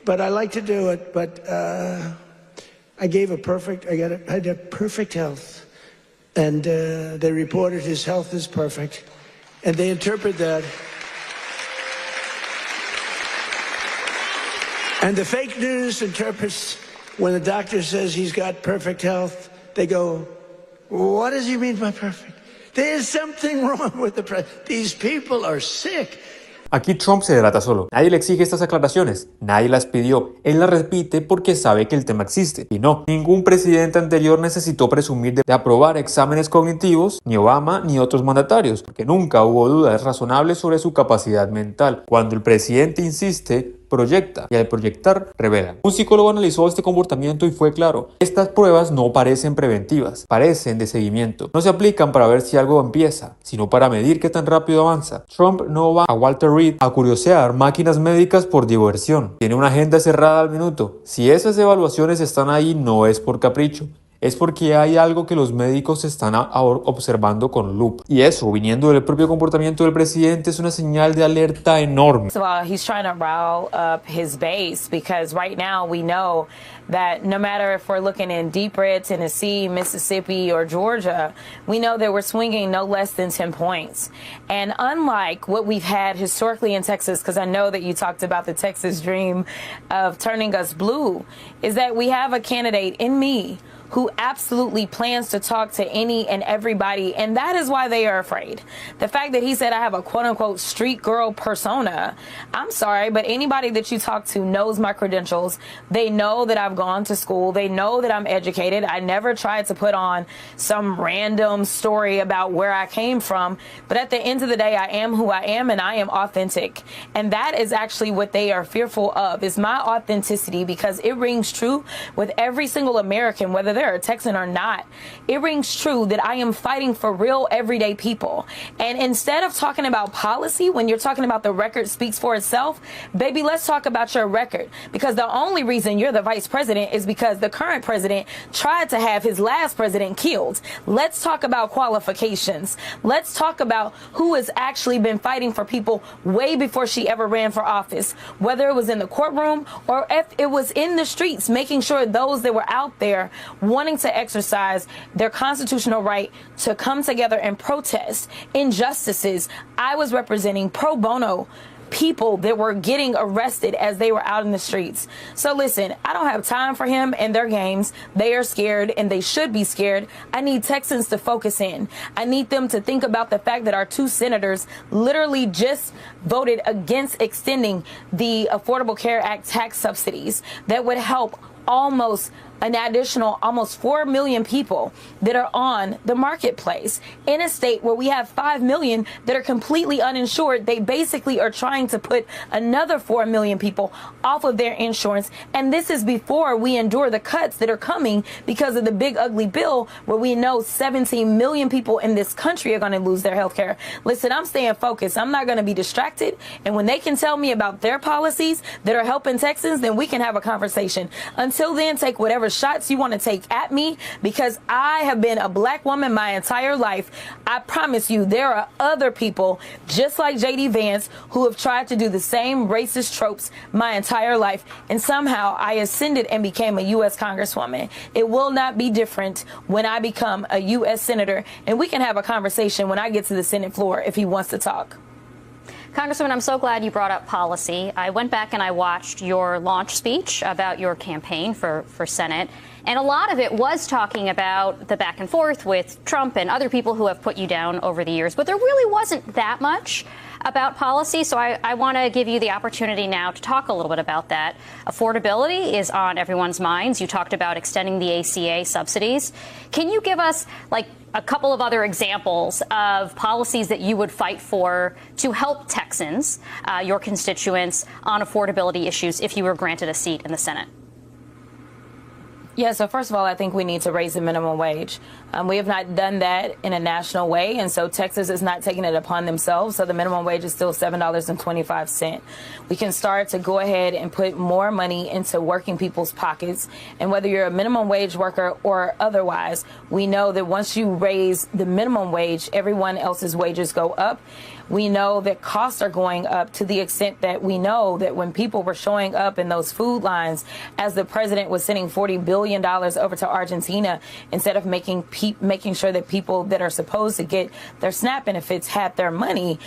but I like to do it, but I had perfect health. And they reported his health is perfect. And they interpret that. And the fake news interprets when the doctor says he's got perfect health, they go, what does he mean by perfect? There's something wrong with the president. These people are sick. Aquí Trump se delata solo. Nadie le exige estas aclaraciones, nadie las pidió. Él las repite porque sabe que el tema existe. Y no, ningún presidente anterior necesitó presumir de aprobar exámenes cognitivos, ni Obama ni otros mandatarios, porque nunca hubo dudas razonables sobre su capacidad mental. Cuando el presidente insiste, proyecta, y al proyectar, revela. Un psicólogo analizó este comportamiento y fue claro: estas pruebas no parecen preventivas, parecen de seguimiento. No se aplican para ver si algo empieza, sino para medir qué tan rápido avanza. Trump no va a Walter Reed a curiosear máquinas médicas por diversión. Tiene una agenda cerrada al minuto. Si esas evaluaciones están ahí, no es por capricho. es porque hay algo que los médicos están observando con lupa. Y eso, viniendo del propio comportamiento del presidente, es una señal de alerta enorme. First of all, he's trying to rile up his base because right now we know that no matter if we're looking in deep red Tennessee, Mississippi, or Georgia, we know that we're swinging no less than 10 points. And unlike what we've had historically in Texas, because I know that you talked about the Texas dream of turning us blue, is that we have a candidate in me who absolutely plans to talk to any and everybody, and that is why they are afraid. The fact that he said I have a quote-unquote street girl persona, I'm sorry, but anybody that you talk to knows my credentials. They know that I've gone to school. They know that I'm educated. I never tried to put on some random story about where I came from, but at the end of the day, I am who I am, and I am authentic. And that is actually what they are fearful of, is my authenticity, because it rings true with every single American, whether they're a Texan or not. It rings true that I am fighting for real everyday people. And instead of talking about policy, when you're talking about the record speaks for itself, baby, let's talk about your record. Because the only reason you're the vice president is because the current president tried to have his last president killed. Let's talk about qualifications. Let's talk about who has actually been fighting for people way before she ever ran for office, whether it was in the courtroom or if it was in the streets, making sure those that were out there wanting to exercise their constitutional right to come together and protest injustices. I was representing pro bono people that were getting arrested as they were out in the streets. So listen, I don't have time for him and their games. They are scared, and they should be scared. I need Texans to focus in. I need them to think about the fact that our 2 senators literally just voted against extending the Affordable Care Act tax subsidies that would help almost an additional almost 4 million people that are on the marketplace in a state where we have 5 million that are completely uninsured. They basically are trying to put another 4 million people off of their insurance. And this is before we endure the cuts that are coming because of the big ugly bill, where we know 17 million people in this country are going to lose their health care. Listen, I'm staying focused. I'm not going to be distracted. And when they can tell me about their policies that are helping Texans, then we can have a conversation. Until then, take whatever shots you want to take at me, because I have been a black woman my entire life. I promise you, there are other people just like J.D. Vance who have tried to do the same racist tropes my entire life, and somehow I ascended and became a U.S. Congresswoman. It will not be different when I become a U.S. Senator, and we can have a conversation when I get to the Senate floor if he wants to talk. Congresswoman, I'm so glad you brought up policy. I went back and I watched your launch speech about your campaign for Senate, and a lot of it was talking about the back and forth with Trump and other people who have put you down over the years, but there really wasn't that much about policy, so I want to give you the opportunity now to talk a little bit about that. Affordability is on everyone's minds. You talked about extending the ACA subsidies. Can you give us, like, a couple of other examples of policies that you would fight for to help Texans, your constituents, on affordability issues if you were granted a seat in the Senate? Yeah, so first of all, I think we need to raise the minimum wage. We have not done that in a national way, and so Texas is not taking it upon themselves, so the minimum wage is still $7.25. We can start to go ahead and put more money into working people's pockets, and whether you're a minimum wage worker or otherwise, we know that once you raise the minimum wage, everyone else's wages go up. We know that costs are going up to the extent that we know that when people were showing up in those food lines as the president was sending $40 billion over to Argentina instead of making sure that people that are supposed to get their SNAP benefits had their money,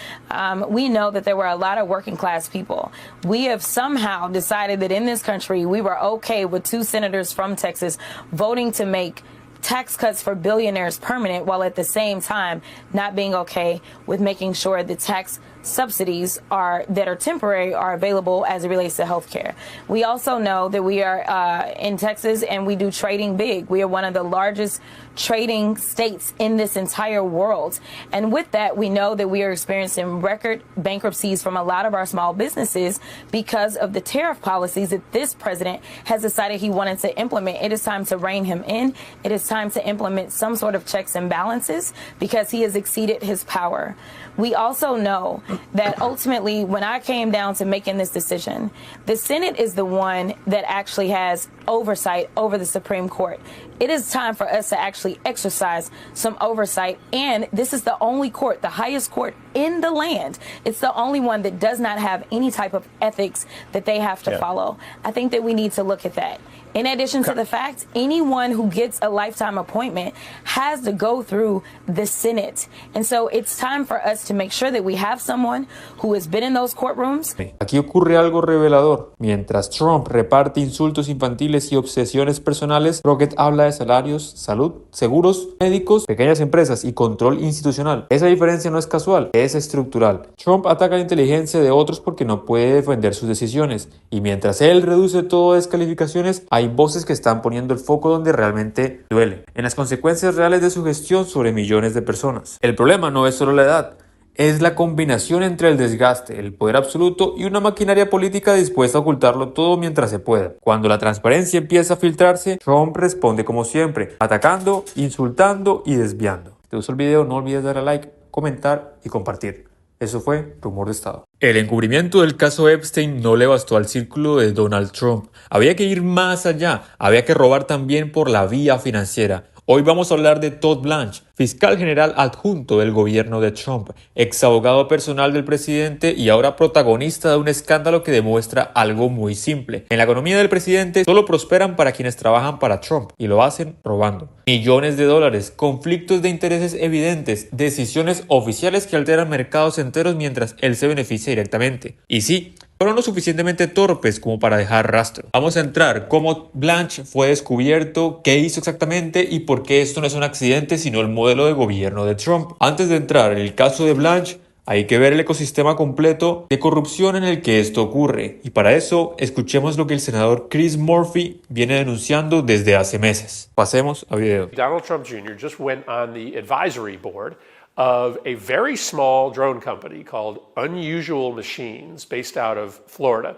we know that there were a lot of working class people. We have somehow decided that in this country we were okay with 2 senators from Texas voting to make tax cuts for billionaires permanent, while at the same time not being okay with making sure the tax subsidies that are temporary are available as it relates to health care. We also know that we are in Texas and we do trading big. We are one of the largest trading states in this entire world. And with that, we know that we are experiencing record bankruptcies from a lot of our small businesses because of the tariff policies that this president has decided he wanted to implement. It is time to rein him in. It is time to implement some sort of checks and balances because he has exceeded his power. We also know that ultimately, when I came down to making this decision, the Senate is the one that actually has oversight over the Supreme Court. it is time for us to actually exercise some oversight. And this is the only court, the highest court in the land. It's the only one that does not have any type of ethics that they have to follow. I think that we need to look at that. In addition to the fact, anyone who gets a lifetime appointment has to go through the Senate. And so it's time for us to make sure that we have someone who has been in those courtrooms. Aquí ocurre algo revelador. Mientras Trump reparte insultos infantiles y obsesiones personales, Rocket habla de salarios, salud, seguros, médicos, pequeñas empresas y control institucional. Esa diferencia no es casual, es estructural. Trump ataca la inteligencia de otros porque no puede defender sus decisiones. Y mientras él reduce todo a descalificaciones, hay voces que están poniendo el foco donde realmente duele, en las consecuencias reales de su gestión sobre millones de personas. El problema no es solo la edad, es la combinación entre el desgaste, el poder absoluto y una maquinaria política dispuesta a ocultarlo todo mientras se pueda. Cuando la transparencia empieza a filtrarse, Trump responde como siempre, atacando, insultando y desviando. Si te gustó el video, no olvides darle a like, comentar y compartir. Eso fue Rumor de Estado. El encubrimiento del caso Epstein no le bastó al círculo de Donald Trump. Había que ir más allá, había que robar también por la vía financiera. Hoy vamos a hablar de Todd Blanch, fiscal general adjunto del gobierno de Trump, ex abogado personal del presidente y ahora protagonista de un escándalo que demuestra algo muy simple. En la economía del presidente solo prosperan para quienes trabajan para Trump y lo hacen robando. Millones de dólares, conflictos de intereses evidentes, decisiones oficiales que alteran mercados enteros mientras él se beneficia directamente. Y sí, fueron lo suficientemente torpes como para dejar rastro. Vamos a entrar cómo Blanch fue descubierto, qué hizo exactamente y por qué esto no es un accidente sino el modelo de gobierno de Trump. Antes de entrar en el caso de Blanch, hay que ver el ecosistema completo de corrupción en el que esto ocurre. Y para eso, escuchemos lo que el senador Chris Murphy viene denunciando desde hace meses. Pasemos a video. Donald Trump Jr. just went on the advisory board of a very small drone company called Unusual Machines based out of Florida.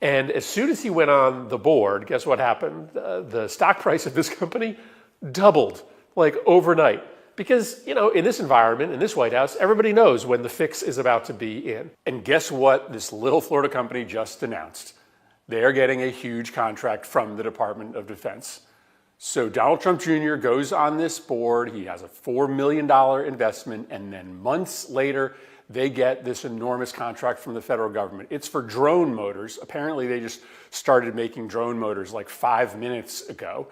And as soon as he went on the board, guess what happened? The stock price of this company doubled, like overnight. Because, you know, in this environment, in this White House, everybody knows when the fix is about to be in. And guess what this little Florida company just announced? They are getting a huge contract from the Department of Defense. So Donald Trump Jr. goes on this board, he has a $4 million investment, and then months later, they get this enormous contract from the federal government. It's for drone motors. Apparently, they just started making drone motors like 5 minutes ago.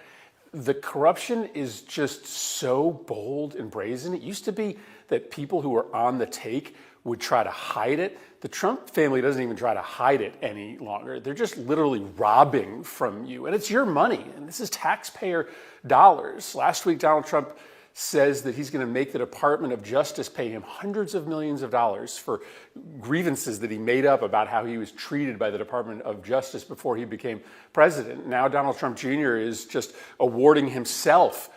The corruption is just so bold and brazen. It used to be that people who were on the take would try to hide it. The Trump family doesn't even try to hide it any longer. They're just literally robbing from you. And it's your money. And this is taxpayer dollars. Last week, Donald Trump says that he's going to make the Department of Justice pay him hundreds of millions of dollars for grievances that he made up about how he was treated by the Department of Justice before he became president. Now Donald Trump Jr. is just awarding himself,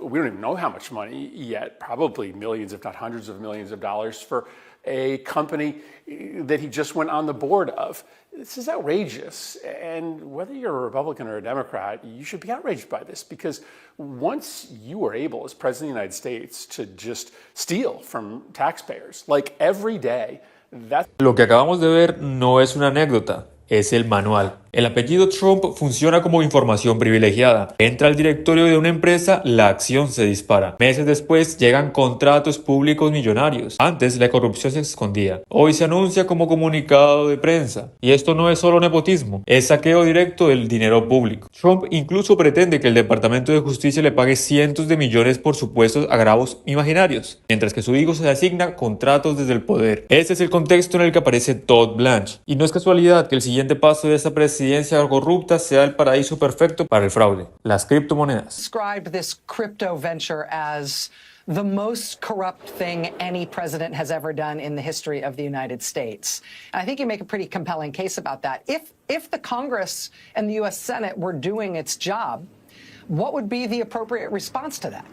we don't even know how much money yet, probably millions, if not hundreds of millions of dollars for a company that he just went on the board of. This is outrageous. And whether you're a Republican or a Democrat, you should be outraged by this because once you were able as president of the United States to just steal from taxpayers, like every day, that's... Lo que acabamos de ver no es una anécdota, es el manual. El apellido Trump funciona como información privilegiada. Entra al directorio de una empresa, la acción se dispara. Meses después llegan contratos públicos millonarios. Antes la corrupción se escondía. Hoy se anuncia como comunicado de prensa. Y esto no es solo nepotismo, es saqueo directo del dinero público. Trump incluso pretende que el Departamento de Justicia le pague cientos de millones por supuestos agravos imaginarios, mientras que su hijo se asigna contratos desde el poder. Ese es el contexto en el que aparece Todd Blanch. Y no es casualidad que el siguiente paso de esta presidencia corrupta sea el paraíso perfecto para el fraude, las criptomonedas. Described this crypto venture as the most corrupt thing any president has ever done in the history of the United States. And I think you make a pretty compelling case about that. If the Congress and the U.S. Senate were doing its job, what would be the appropriate response to that?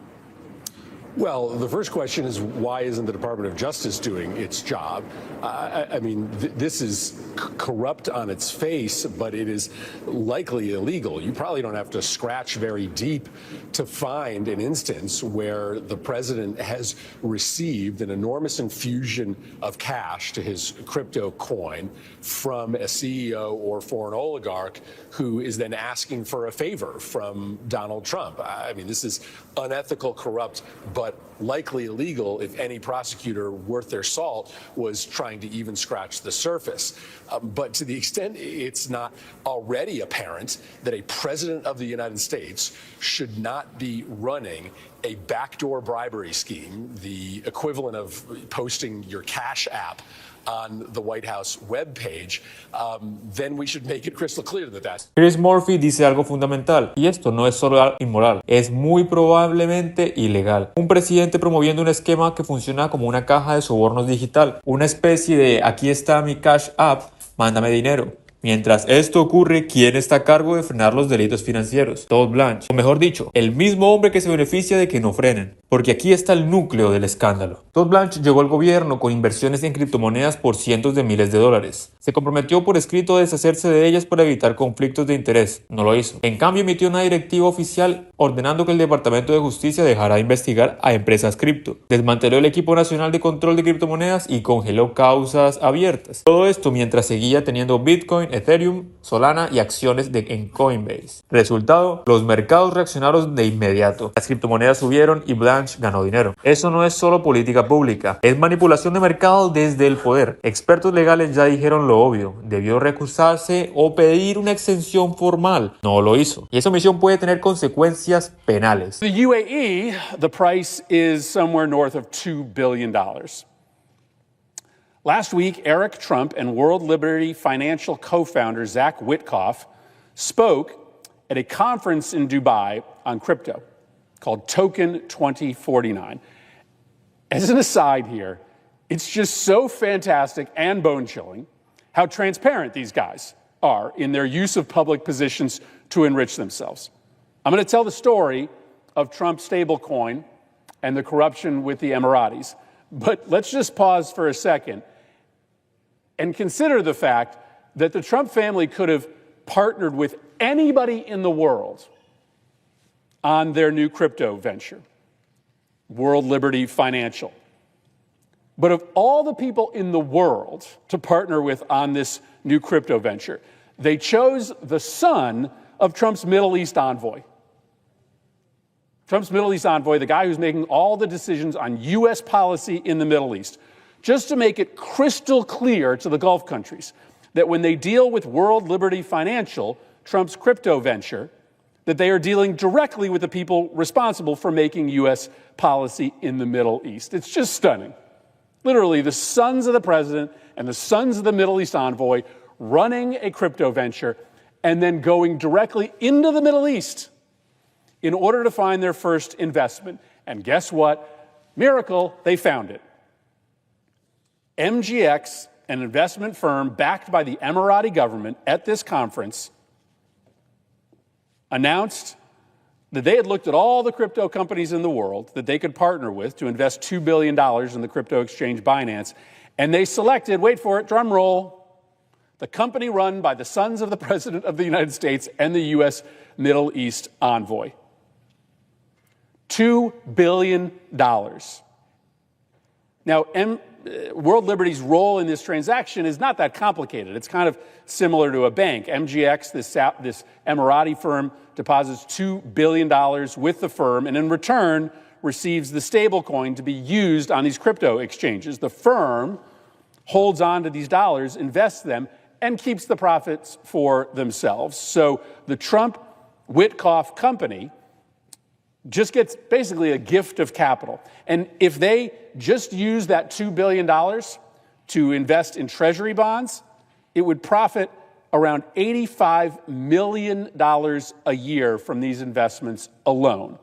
Well, the first question is, why isn't the Department of Justice doing its job? I mean, this is corrupt on its face, but it is likely illegal. You probably don't have to scratch very deep to find an instance where the president has received an enormous infusion of cash to his crypto coin from a CEO or foreign oligarch who is then asking for a favor from Donald Trump. I mean, this is unethical, corrupt, but likely illegal if any prosecutor worth their salt was trying to even scratch the surface. But to the extent it's not already apparent that a president of the United States should not be running a backdoor bribery scheme, the equivalent of posting your Cash app on the White House webpage, then we should make it crystal clear that that's... Chris Murphy dice algo fundamental, y esto no es solo inmoral, es muy probablemente ilegal. Un presidente promoviendo un esquema que funciona como una caja de sobornos digital, una especie de aquí está mi Cash app, mándame dinero. Mientras esto ocurre, ¿quién está a cargo de frenar los delitos financieros? Todd Blanch, o mejor dicho, el mismo hombre que se beneficia de que no frenen. Porque aquí está el núcleo del escándalo. Todd Blanch llegó al gobierno con inversiones en criptomonedas por cientos de miles de dólares. Se comprometió por escrito a deshacerse de ellas para evitar conflictos de interés. No lo hizo. En cambio, emitió una directiva oficial ordenando que el Departamento de Justicia dejara de investigar a empresas cripto. Desmanteló el equipo nacional de control de criptomonedas y congeló causas abiertas. Todo esto mientras seguía teniendo Bitcoin, Ethereum, Solana y acciones en Coinbase. Resultado, los mercados reaccionaron de inmediato. Las criptomonedas subieron y Blanch ganó dinero. Eso no es solo política pública, es manipulación de mercado desde el poder. Expertos legales ya dijeron lo obvio, debió recusarse o pedir una exención formal. No lo hizo. Y esa omisión puede tener consecuencias penales. The UAE, the price is somewhere north of $2 billion. Last week, Eric Trump and World Liberty Financial co-founder Zach Witkoff spoke at a conference in Dubai on crypto called Token 2049. As an aside here, it's just so fantastic and bone-chilling how transparent these guys are in their use of public positions to enrich themselves. I'm going to tell the story of Trump's stablecoin and the corruption with the Emiratis, but let's just pause for a second and consider the fact that the Trump family could have partnered with anybody in the world on their new crypto venture, World Liberty Financial. But of all the people in the world to partner with on this new crypto venture, they chose the son of Trump's Middle East envoy. Trump's Middle East envoy, the guy who's making all the decisions on U.S. policy in the Middle East, just to make it crystal clear to the Gulf countries that when they deal with World Liberty Financial, Trump's crypto venture, that they are dealing directly with the people responsible for making U.S. policy in the Middle East. It's just stunning. Literally, the sons of the president and the sons of the Middle East envoy running a crypto venture and then going directly into the Middle East in order to find their first investment. And guess what? Miracle, they found it. MGX, an investment firm backed by the Emirati government at this conference, announced that they had looked at all the crypto companies in the world that they could partner with to invest $2 billion in the crypto exchange Binance, and they selected, wait for it, drum roll, the company run by the sons of the President of the United States and the U.S. Middle East envoy. $2 billion. Now, World Liberty's role in this transaction is not that complicated. It's kind of similar to a bank. MGX, this Emirati firm, deposits $2 billion with the firm and in return receives the stablecoin to be used on these crypto exchanges. The firm holds on to these dollars, invests them, and keeps the profits for themselves. So the Trump-Witkoff company just gets basically a gift of capital. And if they just use that $2 billion to invest in treasury bonds, it would profit around $85 million a year from these investments alone.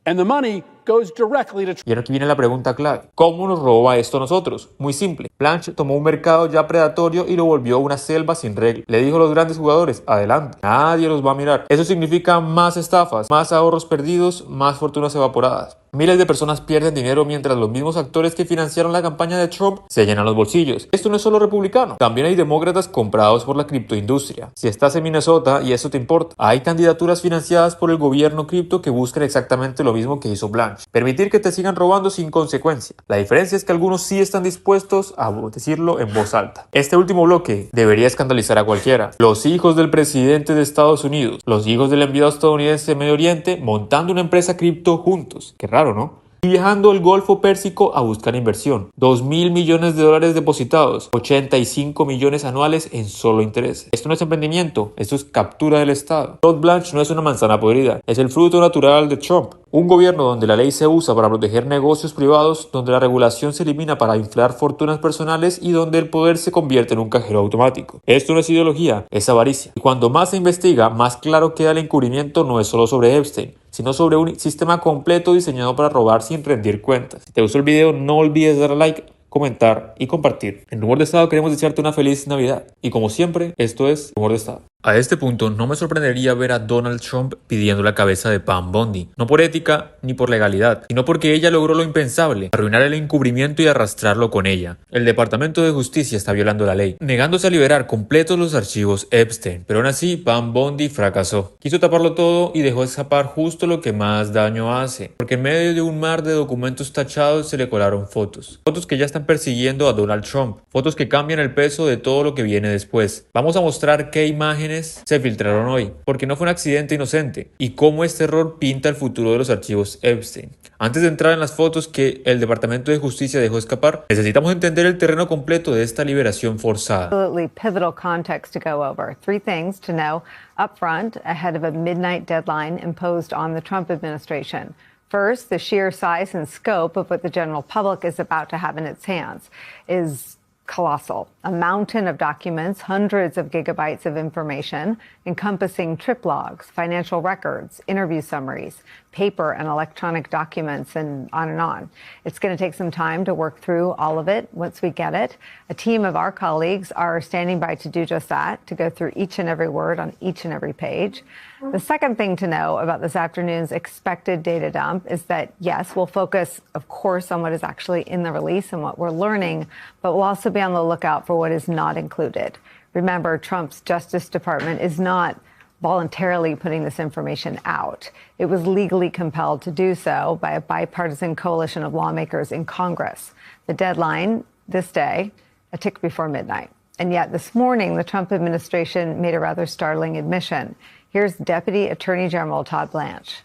And the money goes directly to Trump. Y ahora aquí viene la pregunta clave. ¿Cómo nos roba esto a nosotros? Muy simple. Blanch tomó un mercado ya predatorio y lo volvió una selva sin reglas. Le dijo a los grandes jugadores, adelante, nadie los va a mirar. Eso significa más estafas, más ahorros perdidos, más fortunas evaporadas. Miles de personas pierden dinero mientras los mismos actores que financiaron la campaña de Trump se llenan los bolsillos. Esto no es solo republicano, también hay demócratas comprados por la criptoindustria. Si estás en Minnesota y eso te importa, hay candidaturas financiadas por el gobierno cripto que buscan exactamente lo mismo que hizo Blanch: permitir que te sigan robando sin consecuencia. La diferencia es que algunos sí están dispuestos a decirlo en voz alta. Este último bloque debería escandalizar a cualquiera. Los hijos del presidente de Estados Unidos, los hijos del enviado estadounidense de Medio Oriente, montando una empresa cripto juntos. Qué raro, ¿no? Y viajando el Golfo Pérsico a buscar inversión. 2.000 millones de dólares depositados, 85 millones anuales en solo intereses. Esto no es emprendimiento, esto es captura del Estado. Todd Blanch no es una manzana podrida, es el fruto natural de Trump. Un gobierno donde la ley se usa para proteger negocios privados, donde la regulación se elimina para inflar fortunas personales y donde el poder se convierte en un cajero automático. Esto no es ideología, es avaricia. Y cuando más se investiga, más claro queda el encubrimiento no es solo sobre Epstein, sino sobre un sistema completo diseñado para robar sin rendir cuentas. Si te gustó el video, no olvides darle like, comentar y compartir. En Rumor de Estado queremos desearte una feliz Navidad. Y como siempre, esto es Rumor de Estado. A este punto, no me sorprendería ver a Donald Trump pidiendo la cabeza de Pam Bondi, no por ética ni por legalidad, sino porque ella logró lo impensable: arruinar el encubrimiento y arrastrarlo con ella. El Departamento de Justicia está violando la ley, negándose a liberar completos los archivos Epstein, pero aún así Pam Bondi fracasó. Quiso taparlo todo y dejó escapar justo lo que más daño hace, porque en medio de un mar de documentos tachados se le colaron fotos. Fotos que ya están persiguiendo a Donald Trump, fotos que cambian el peso de todo lo que viene después. Vamos a mostrar qué imágenes se filtraron hoy, porque no fue un accidente inocente, y cómo este error pinta el futuro de los archivos Epstein. Antes de entrar en las fotos que el Departamento de Justicia dejó escapar, necesitamos entender el terreno completo de esta liberación forzada. Absolutely pivotal context to go over. 3 things to know up front ahead of a midnight deadline imposed on the Trump administration. First, the sheer size and scope of what the general public is about to have in its hands is colossal. A mountain of documents, hundreds of gigabytes of information, encompassing trip logs, financial records, interview summaries, paper and electronic documents, and on and on. It's going to take some time to work through all of it once we get it. A team of our colleagues are standing by to do just that, to go through each and every word on each and every page. The second thing to know about this afternoon's expected data dump is that, yes, we'll focus, of course, on what is actually in the release and what we're learning, but we'll also be on the lookout for what is not included. Remember, Trump's Justice Department is not voluntarily putting this information out. It was legally compelled to do so by a bipartisan coalition of lawmakers in Congress. The deadline this day, a tick before midnight. And yet this morning, the Trump administration made a rather startling admission. Here's Deputy Attorney General Todd Blanch.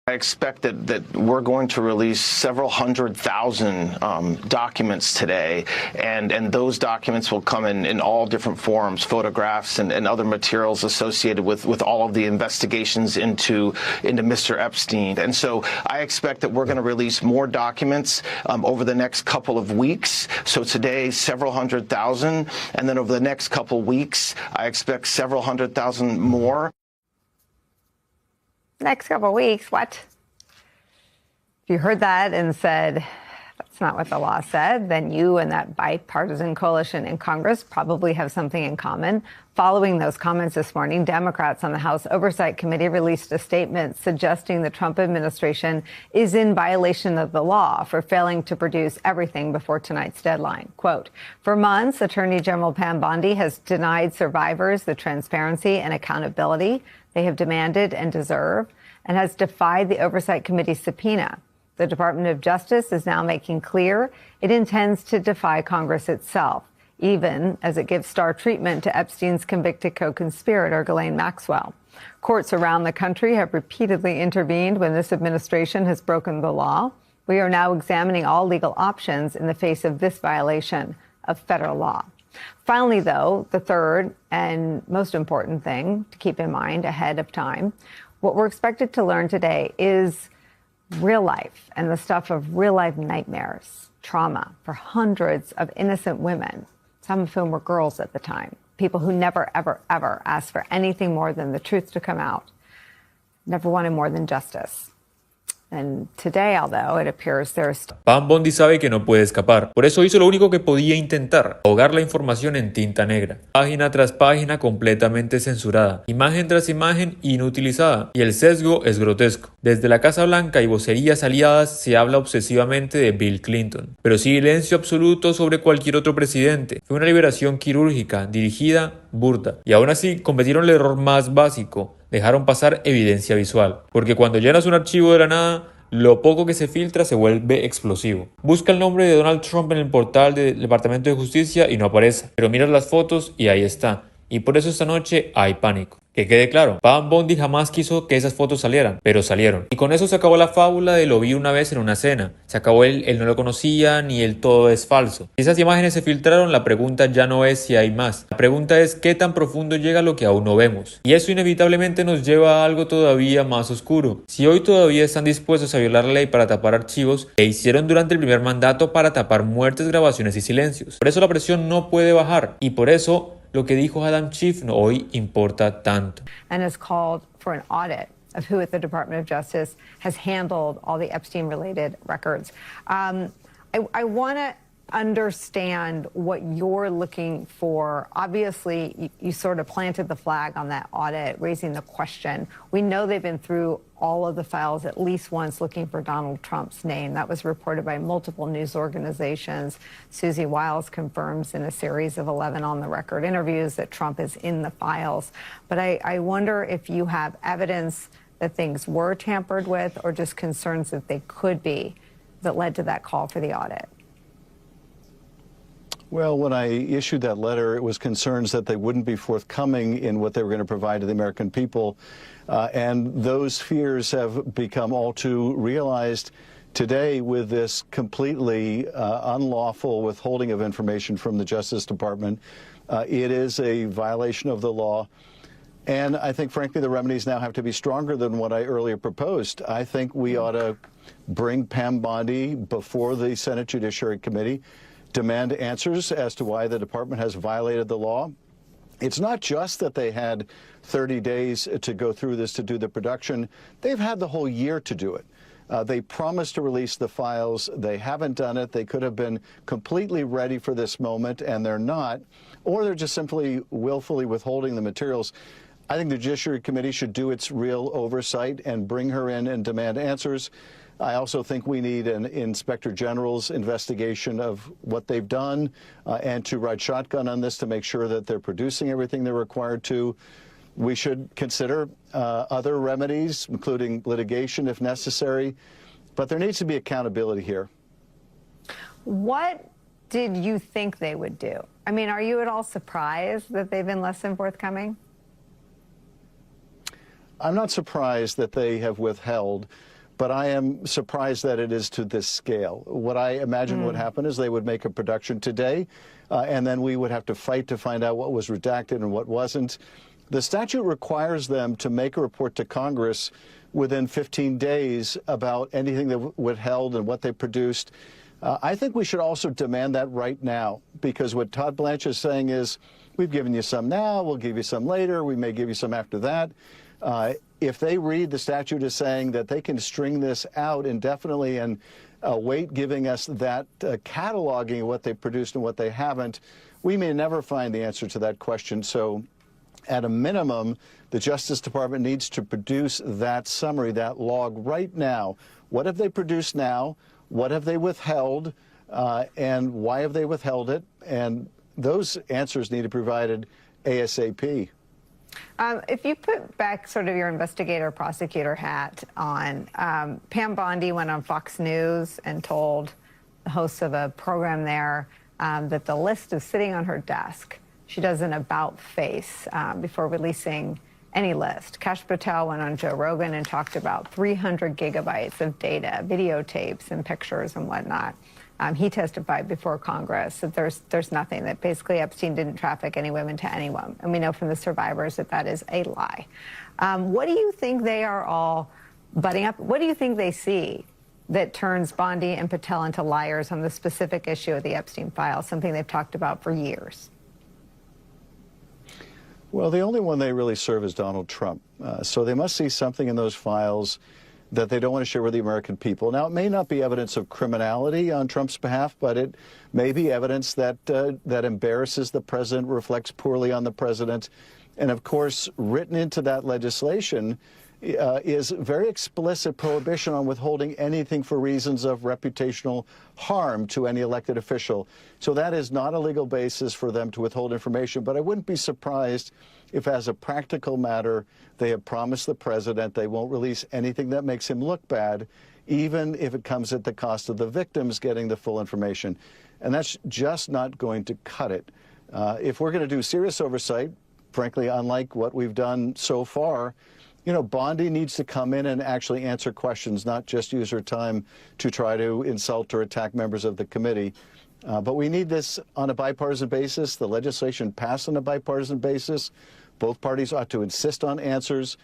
I expect that we're going to release several 100,000 documents today, and those documents will come in all different forms, photographs and other materials associated with all of the investigations into Mr. Epstein. And so I expect that we're going to release more documents over the next couple of weeks. So today, several 100,000, and then over the next couple of weeks, I expect several 100,000 more. Next couple of weeks, what? If you heard that and said, that's not what the law said, then you and that bipartisan coalition in Congress probably have something in common. Following those comments this morning, Democrats on the House Oversight Committee released a statement suggesting the Trump administration is in violation of the law for failing to produce everything before tonight's deadline. Quote, for months, Attorney General Pam Bondi has denied survivors the transparency and accountability they have demanded and deserve, and has defied the Oversight Committee's subpoena. The Department of Justice is now making clear it intends to defy Congress itself, even as it gives star treatment to Epstein's convicted co-conspirator, Ghislaine Maxwell. Courts around the country have repeatedly intervened when this administration has broken the law. We are now examining all legal options in the face of this violation of federal law. Finally, though, the third and most important thing to keep in mind ahead of time, what we're expected to learn today is real life and the stuff of real life nightmares, trauma for hundreds of innocent women, some of whom were girls at the time, people who never, ever, ever asked for anything more than the truth to come out, never wanted more than justice. And today, although it appears there's... Pam Bondi sabe que no puede escapar, por eso hizo lo único que podía intentar, ahogar la información en tinta negra. Página tras página completamente censurada, imagen tras imagen inutilizada, y el sesgo es grotesco. Desde la Casa Blanca y vocerías aliadas se habla obsesivamente de Bill Clinton, pero silencio absoluto sobre cualquier otro presidente. Fue una liberación quirúrgica, dirigida, burda, y aún así cometieron el error más básico: dejaron pasar evidencia visual, porque cuando llenas un archivo de la nada, lo poco que se filtra se vuelve explosivo. Busca el nombre de Donald Trump en el portal del Departamento de Justicia y no aparece, pero miras las fotos y ahí está. Y por eso esta noche hay pánico. Que quede claro, Pam Bondi jamás quiso que esas fotos salieran, pero salieron. Y con eso se acabó la fábula de lo vi una vez en una cena. Se acabó él no lo conocía, ni el todo es falso. Si esas imágenes se filtraron, la pregunta ya no es si hay más. La pregunta es qué tan profundo llega lo que aún no vemos. Y eso inevitablemente nos lleva a algo todavía más oscuro. Si hoy todavía están dispuestos a violar la ley para tapar archivos, que hicieron durante el primer mandato para tapar muertes, grabaciones y silencios. Por eso la presión no puede bajar. Y por eso lo que dijo Adam Schiff hoy importa tanto. And has called for an audit of who at the Department of Justice has handled all the Epstein-related records. I want to understand what you're looking for. Obviously, you sort of planted the flag on that audit, raising the question. We know they've been through all of the files at least once looking for Donald Trump's name. That was reported by multiple news organizations. Susie Wiles confirms in a series of 11 on-the-record interviews that Trump is in the files. But I wonder if you have evidence that things were tampered with or just concerns that they could be that led to that call for the audit. Well, when I issued that letter, it was concerns that they wouldn't be forthcoming in what they were going to provide to the American people. And those fears have become all too realized today with this completely unlawful withholding of information from the Justice Department. It is a violation of the law. And I think, frankly, the remedies now have to be stronger than what I earlier proposed. I think we ought to bring Pam Bondi before the Senate Judiciary Committee, demand answers as to why the department has violated the law. It's not just that they had 30 days to go through this to do the production. They've had the whole year to do it. They promised to release the files. They haven't done it. They could have been completely ready for this moment, and they're not. Or they're just simply willfully withholding the materials. I think the Judiciary Committee should do its real oversight and bring her in and demand answers. I also think we need an Inspector General's investigation of what they've done and to ride shotgun on this to make sure that they're producing everything they're required to. We should consider other remedies, including litigation if necessary, but there needs to be accountability here. What did you think they would do? I mean, are you at all surprised that they've been less than forthcoming? I'm not surprised that they have withheld, but I am surprised that it is to this scale. What I imagine would happen is they would make a production today, and then we would have to fight to find out what was redacted and what wasn't. The statute requires them to make a report to Congress within 15 days about anything that withheld and what they produced. I think we should also demand that right now, because what Todd Blanch is saying is, we've given you some now, we'll give you some later, we may give you some after that. If they read the statute as saying that they can string this out indefinitely and wait giving us that cataloging of what they produced and what they haven't, we may never find the answer to that question. So at a minimum, the Justice Department needs to produce that summary, that log right now. What have they produced now? What have they withheld? And why have they withheld it? And those answers need to be provided ASAP. If you put back sort of your investigator-prosecutor hat on, Pam Bondi went on Fox News and told the hosts of a program there that the list is sitting on her desk. She does an about face before releasing any list. Kash Patel went on Joe Rogan and talked about 300 gigabytes of data, videotapes and pictures and whatnot. He testified before Congress that there's nothing, that basically Epstein didn't traffic any women to anyone. And we know from the survivors that that is a lie. What do you think they are all butting up? What do you think they see that turns Bondi and Patel into liars on the specific issue of the Epstein file, something they've talked about for years? Well, the only one they really serve is Donald Trump. So they must see something in those files that they don't want to share with the American people. Now, it may not be evidence of criminality on Trump's behalf, but it may be evidence that that embarrasses the president, reflects poorly on the president. And of course, written into that legislation is very explicit prohibition on withholding anything for reasons of reputational harm to any elected official. So that is not a legal basis for them to withhold information. But I wouldn't be surprised if, as a practical matter, they have promised the president they won't release anything that makes him look bad, even if it comes at the cost of the victims getting the full information. And that's just not going to cut it. If we're going to do serious oversight, frankly, unlike what we've done so far, you know, Bondi needs to come in and actually answer questions, not just use her time to try to insult or attack members of the committee. But we need this on a bipartisan basis. The legislation passed on a bipartisan basis. Both parties ought to insist on answers.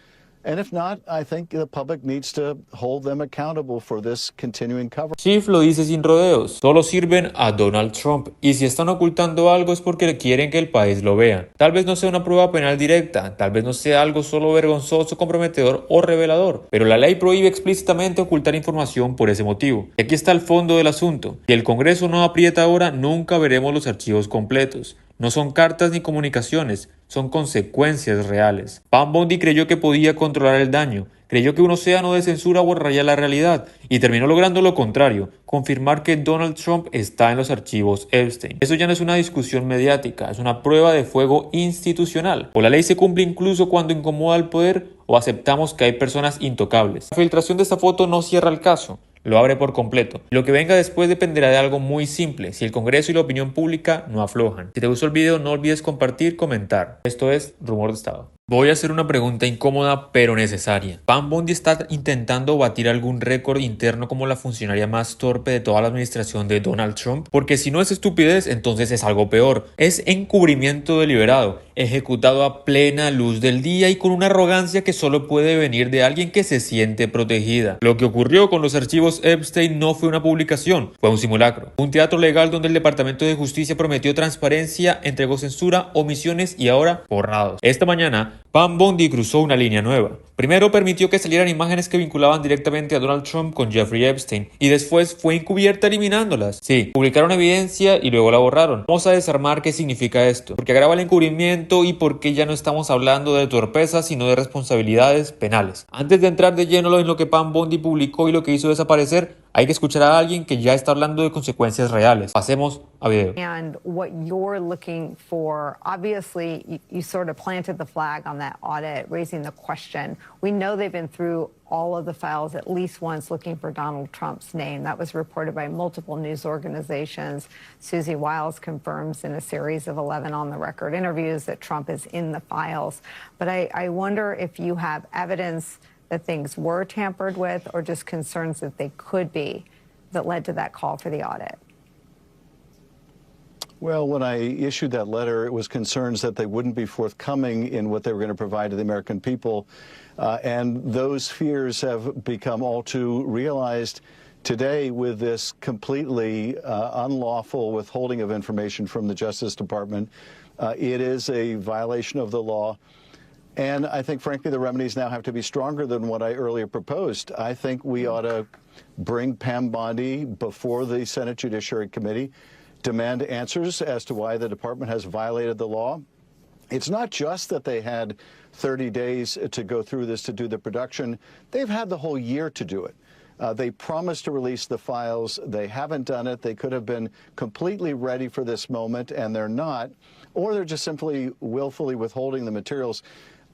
And if not, I think the public needs to hold them accountable for this continuing cover. Schiff lo dice sin rodeos, solo sirven a Donald Trump, y si están ocultando algo es porque quieren que el país lo vea. Tal vez no sea una prueba penal directa, tal vez no sea algo solo vergonzoso, comprometedor o revelador, pero la ley prohíbe explícitamente ocultar información por ese motivo. Y aquí está el fondo del asunto. Si el Congreso no aprieta ahora, nunca veremos los archivos completos. No son cartas ni comunicaciones, son consecuencias reales. Pam Bondi creyó que podía controlar el daño, creyó que un océano de censura borraría la realidad y terminó logrando lo contrario, confirmar que Donald Trump está en los archivos Epstein. Eso ya no es una discusión mediática, es una prueba de fuego institucional. O la ley se cumple incluso cuando incomoda al poder o aceptamos que hay personas intocables. La filtración de esta foto no cierra el caso. Lo abre por completo. Lo que venga después dependerá de algo muy simple, si el Congreso y la opinión pública no aflojan. Si te gustó el video, no olvides compartir, comentar. Esto es Rumor de Estado. Voy a hacer una pregunta incómoda pero necesaria. ¿Pam Bondi está intentando batir algún récord interno como la funcionaria más torpe de toda la administración de Donald Trump? Porque si no es estupidez, entonces es algo peor. Es encubrimiento deliberado, ejecutado a plena luz del día y con una arrogancia que solo puede venir de alguien que se siente protegida. Lo que ocurrió con los archivos Epstein no fue una publicación, fue un simulacro. Un teatro legal donde el Departamento de Justicia prometió transparencia, entregó censura, omisiones y ahora borrados. Esta mañana, Pam Bondi cruzó una línea nueva. Primero permitió que salieran imágenes que vinculaban directamente a Donald Trump con Jeffrey Epstein y después fue encubierta eliminándolas. Sí, publicaron evidencia y luego la borraron. Vamos a desarmar qué significa esto, porque agrava el encubrimiento y porque ya no estamos hablando de torpeza sino de responsabilidades penales. Antes de entrar de lleno en lo que Pam Bondi publicó y lo que hizo desaparecer, hay que escuchar a alguien que ya está hablando de consecuencias reales. Pasemos a video. And what you're looking for, obviously, you sort of planted the flag on that audit, raising the question. We know they've been through all of the files at least once looking for Donald Trump's name. That was reported by multiple news organizations. Susie Wiles confirms in a series of 11 on-the-record interviews that Trump is in the files. But I wonder if you have evidence that things were tampered with or just concerns that they could be that led to that call for the audit. Well, when I issued that letter, it was concerns that they wouldn't be forthcoming in what they were going to provide to the American people. And those fears have become all too realized today with this completely unlawful withholding of information from the Justice Department. It is a violation of the law. And I think, frankly, the remedies now have to be stronger than what I earlier proposed. I think we ought to bring Pam Bondi before the Senate Judiciary Committee, demand answers as to why the department has violated the law. It's not just that they had 30 days to go through this to do the production. They've had the whole year to do it. They promised to release the files. They haven't done it. They could have been completely ready for this moment, and they're not. Or they're just simply willfully withholding the materials.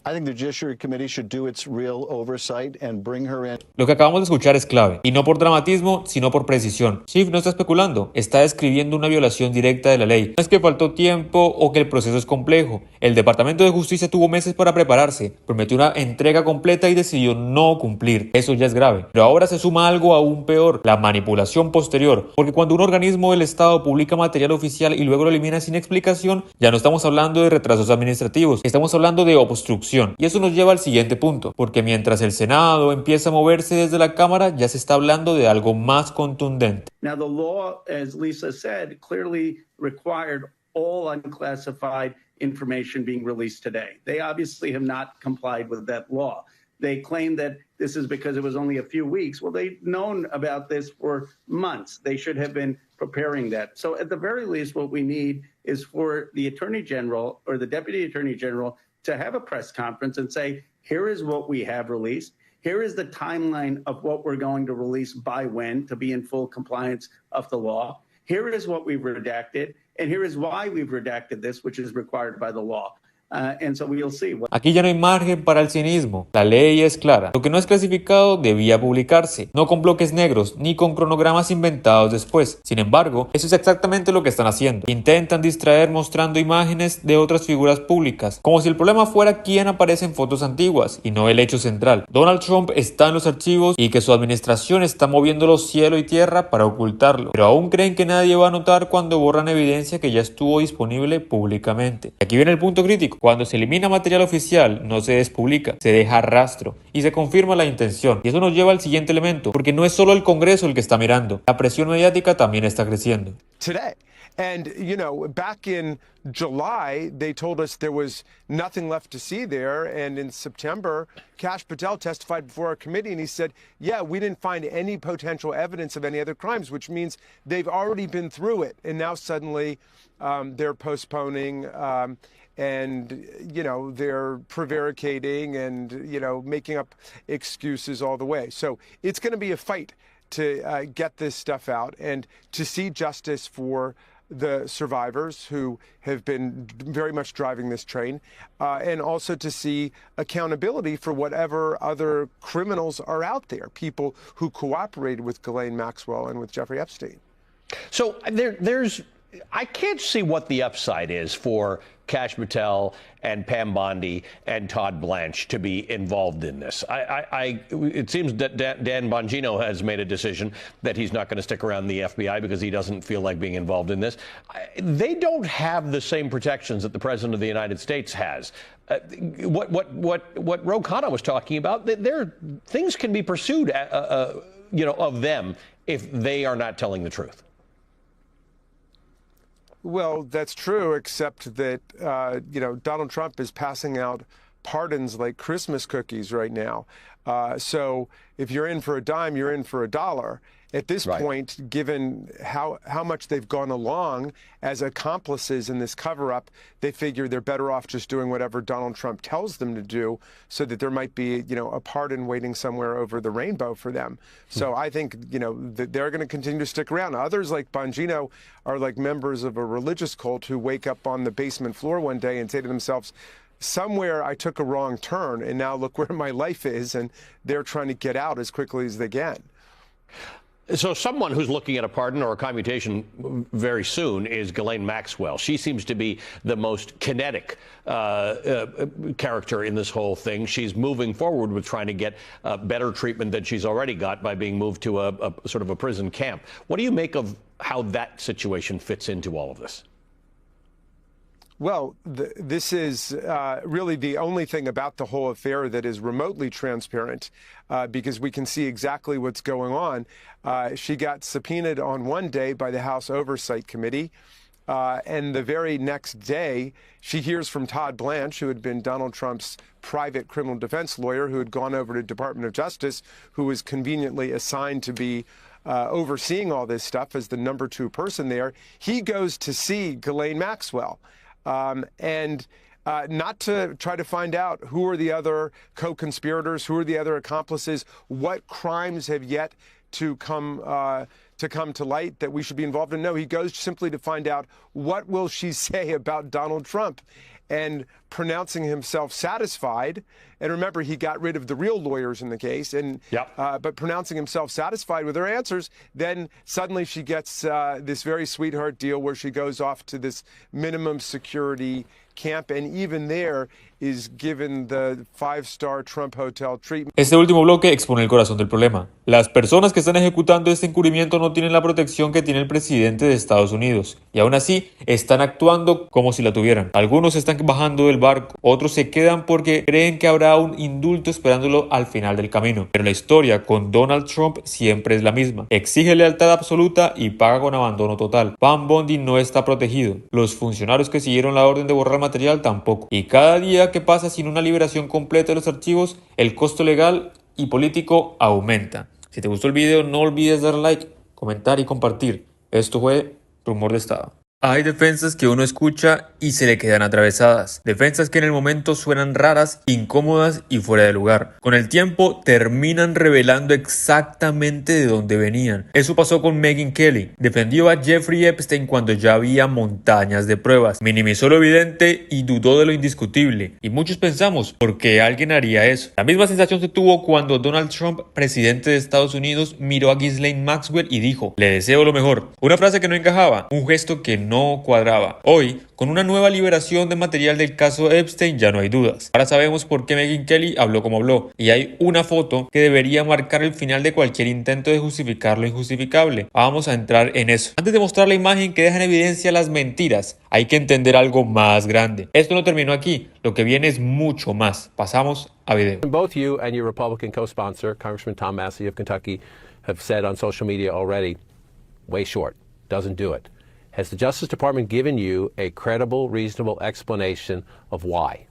I think the Judiciary Committee should do its real oversight and bring her in. Lo que acabamos de escuchar es clave, y no por dramatismo, sino por precisión. Schiff no está especulando, está describiendo una violación directa de la ley. No es que faltó tiempo o que el proceso es complejo. El Departamento de Justicia tuvo meses para prepararse, prometió una entrega completa y decidió no cumplir. Eso ya es grave. Pero ahora se suma algo aún peor, la manipulación posterior. Porque cuando un organismo del Estado publica material oficial y luego lo elimina sin explicación, ya no estamos hablando de retrasos administrativos, estamos hablando de obstrucción. Y eso nos lleva al siguiente punto, porque mientras el Senado empieza a moverse desde la Cámara, ya se está hablando de algo más contundente. Now, the law, as Lisa said, clearly required all unclassified information being released today. They obviously have not complied with that law. They claim that this is because it was only a few weeks. Well, they've known about this for months. They should have been preparing that. So at the very least, what we need is for the Attorney General or the Deputy Attorney General to have a press conference and say, here is what we have released. Here is the timeline of what we're going to release by when to be in full compliance of the law. Here is what we've redacted, and here is why we've redacted this, which is required by the law. And so we'll see. Aquí ya no hay margen para el cinismo. La ley es clara. Lo que no es clasificado debía publicarse, no con bloques negros ni con cronogramas inventados después. Sin embargo, eso es exactamente lo que están haciendo. Intentan distraer mostrando imágenes de otras figuras públicas, como si el problema fuera quién aparece en fotos antiguas y no el hecho central. Donald Trump está en los archivos y que su administración está moviéndolo cielo y tierra para ocultarlo, pero aún creen que nadie va a notar cuando borran evidencia que ya estuvo disponible públicamente. Y aquí viene el punto crítico. Cuando se elimina material oficial, no se despublica, se deja rastro y se confirma la intención. Y eso nos lleva al siguiente elemento, porque no es solo el Congreso el que está mirando, la presión mediática también está creciendo. Today. And, you know, back in July, they told us there was nothing left to see there. And in September, Kash Patel testified before our committee and he said, yeah, we didn't find any potential evidence of any other crimes, which means they've already been through it. And now suddenly they're postponing and, you know, they're prevaricating and, you know, making up excuses all the way. So it's going to be a fight to get this stuff out and to see justice for the survivors who have been very much driving this train, and also to see accountability for whatever other criminals are out there, people who cooperated with Ghislaine Maxwell and with Jeffrey Epstein. So I can't see what the upside is for Kash Patel and Pam Bondi and Todd Blanch to be involved in this. It seems that Dan Bongino has made a decision that he's not going to stick around the FBI because he doesn't feel like being involved in this. They don't have the same protections that the President of the United States has. What Ro Khanna was talking about, things can be pursued, you know, of them if they are not telling the truth. Well, that's true, except that, you know, Donald Trump is passing out pardons like Christmas cookies right now. So if you're in for a dime, you're in for a dollar. At this point, given how much they've gone along as accomplices in this cover-up, they figure they're better off just doing whatever Donald Trump tells them to do so that there might be, you know, a pardon waiting somewhere over the rainbow for them. So I think, you know, they're going to continue to stick around. Others like Bongino are like members of a religious cult who wake up on the basement floor one day and say to themselves, somewhere I took a wrong turn and now look where my life is, and they're trying to get out as quickly as they can. So someone who's looking at a pardon or a commutation very soon is Ghislaine Maxwell. She seems to be the most kinetic character in this whole thing. She's moving forward with trying to get better treatment than she's already got by being moved to a sort of a prison camp. What do you make of how that situation fits into all of this? Well, this is really the only thing about the whole affair that is remotely transparent, because we can see exactly what's going on. She got subpoenaed on one day by the House Oversight Committee, and the very next day, she hears from Todd Blanch, who had been Donald Trump's private criminal defense lawyer, who had gone over to Department of Justice, who was conveniently assigned to be overseeing all this stuff as the number 2 person there. He goes to see Ghislaine Maxwell. And not to try to find out who are the other co-conspirators, who are the other accomplices, what crimes have yet to come to light that we should be involved in. No, he goes simply to find out what will she say about Donald Trump, and pronouncing himself satisfied. And remember, he got rid of the real lawyers in the case, and but pronouncing himself satisfied with her answers, then suddenly she gets this very sweetheart deal where she goes off to this minimum security camp, and even there is given the 5-star Trump hotel treatment. Este último bloque expone el corazón del problema. Las personas que están ejecutando este encubrimiento no tienen la protección que tiene el presidente de Estados Unidos, y aún así están actuando como si la tuvieran. Algunos están están bajando del barco, otros se quedan porque creen que habrá un indulto esperándolo al final del camino. Pero la historia con Donald Trump siempre es la misma. Exige lealtad absoluta y paga con abandono total. Pam Bondi no está protegido. Los funcionarios que siguieron la orden de borrar material tampoco. Y cada día que pasa sin una liberación completa de los archivos, el costo legal y político aumenta. Si te gustó el video, no olvides dar like, comentar y compartir. Esto fue Rumor de Estado. Hay defensas que uno escucha y se le quedan atravesadas. Defensas que en el momento suenan raras, incómodas y fuera de lugar. Con el tiempo terminan revelando exactamente de dónde venían. Eso pasó con Megyn Kelly. Defendió a Jeffrey Epstein cuando ya había montañas de pruebas. Minimizó lo evidente y dudó de lo indiscutible. Y muchos pensamos, ¿por qué alguien haría eso? La misma sensación se tuvo cuando Donald Trump, presidente de Estados Unidos, miró a Ghislaine Maxwell y dijo: "Le deseo lo mejor". Una frase que no encajaba, un gesto que no cuadraba. Hoy, con una nueva liberación de material del caso Epstein, ya no hay dudas. Ahora sabemos por qué Megyn Kelly habló como habló, y hay una foto que debería marcar el final de cualquier intento de justificar lo injustificable. Vamos a entrar en eso. Antes de mostrar la imagen que deja en evidencia las mentiras, hay que entender algo más grande. Esto no terminó aquí, lo que viene es mucho más. Pasamos a video. Both you and your Republican co-sponsor, Congressman Tom Massey of Kentucky, have said on social media already, way short, doesn't do it. Has the Justice Department given you a credible, reasonable explanation of why?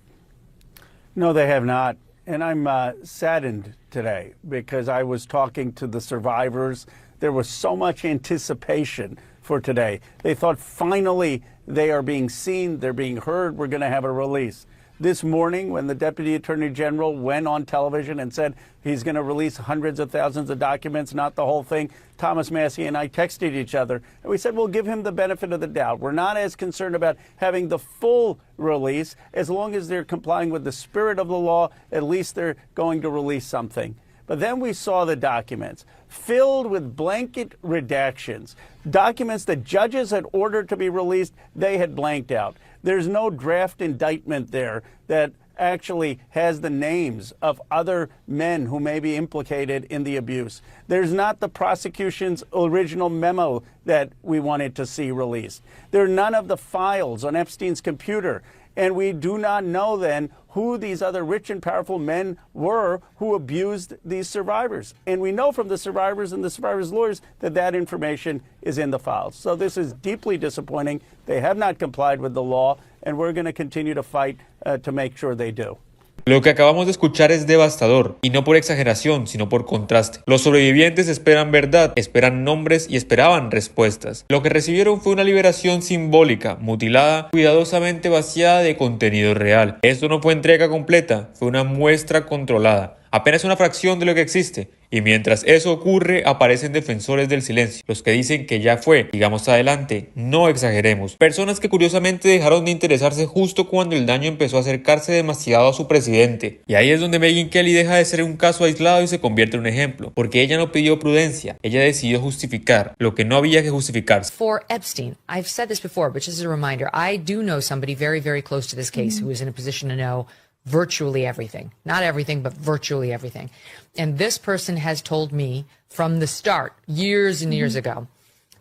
No, they have not. And I'm saddened today because I was talking to the survivors. There was so much anticipation for today. They thought finally they are being seen, they're being heard, we're going to have a release. This morning, when the Deputy Attorney General went on television and said he's going to release hundreds of thousands of documents, not the whole thing, Thomas Massey and I texted each other, and we said we'll give him the benefit of the doubt. We're not as concerned about having the full release. As long as they're complying with the spirit of the law, at least they're going to release something. But then we saw the documents filled with blanket redactions, documents that judges had ordered to be released, they had blanked out. There's no draft indictment there that actually has the names of other men who may be implicated in the abuse. There's not the prosecution's original memo that we wanted to see released. There are none of the files on Epstein's computer. And we do not know then who these other rich and powerful men were who abused these survivors. And we know from the survivors and the survivors' lawyers that that information is in the files. So this is deeply disappointing. They have not complied with the law, and we're going to continue to fight to make sure they do. Lo que acabamos de escuchar es devastador, y no por exageración, sino por contraste. Los sobrevivientes esperan verdad, esperan nombres y esperaban respuestas. Lo que recibieron fue una liberación simbólica, mutilada, cuidadosamente vaciada de contenido real. Esto no fue entrega completa, fue una muestra controlada. Apenas una fracción de lo que existe. Y mientras eso ocurre, aparecen defensores del silencio, los que dicen que ya fue, digamos adelante, no exageremos. Personas que curiosamente dejaron de interesarse justo cuando el daño empezó a acercarse demasiado a su presidente. Y ahí es donde Megyn Kelly deja de ser un caso aislado y se convierte en un ejemplo, porque ella no pidió prudencia, ella decidió justificar lo que no había que justificarse. For Epstein, I've said this before, but just as a reminder, I do know somebody very, very close to this case who is in a position to know virtually everything. Not everything, but virtually everything. And this person has told me from the start, years and years ago,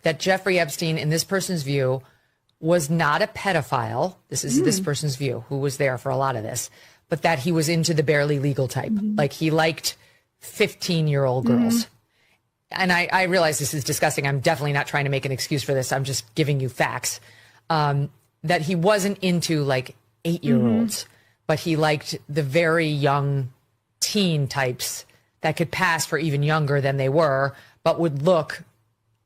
that Jeffrey Epstein, in this person's view, was not a pedophile. This is this person's view, who was there for a lot of this, but that he was into the barely legal type. Like he liked 15-year-old girls. And I realize this is disgusting. I'm definitely not trying to make an excuse for this. I'm just giving you facts. That he wasn't into like 8-year-olds. But he liked the very young teen types that could pass for even younger than they were, but would look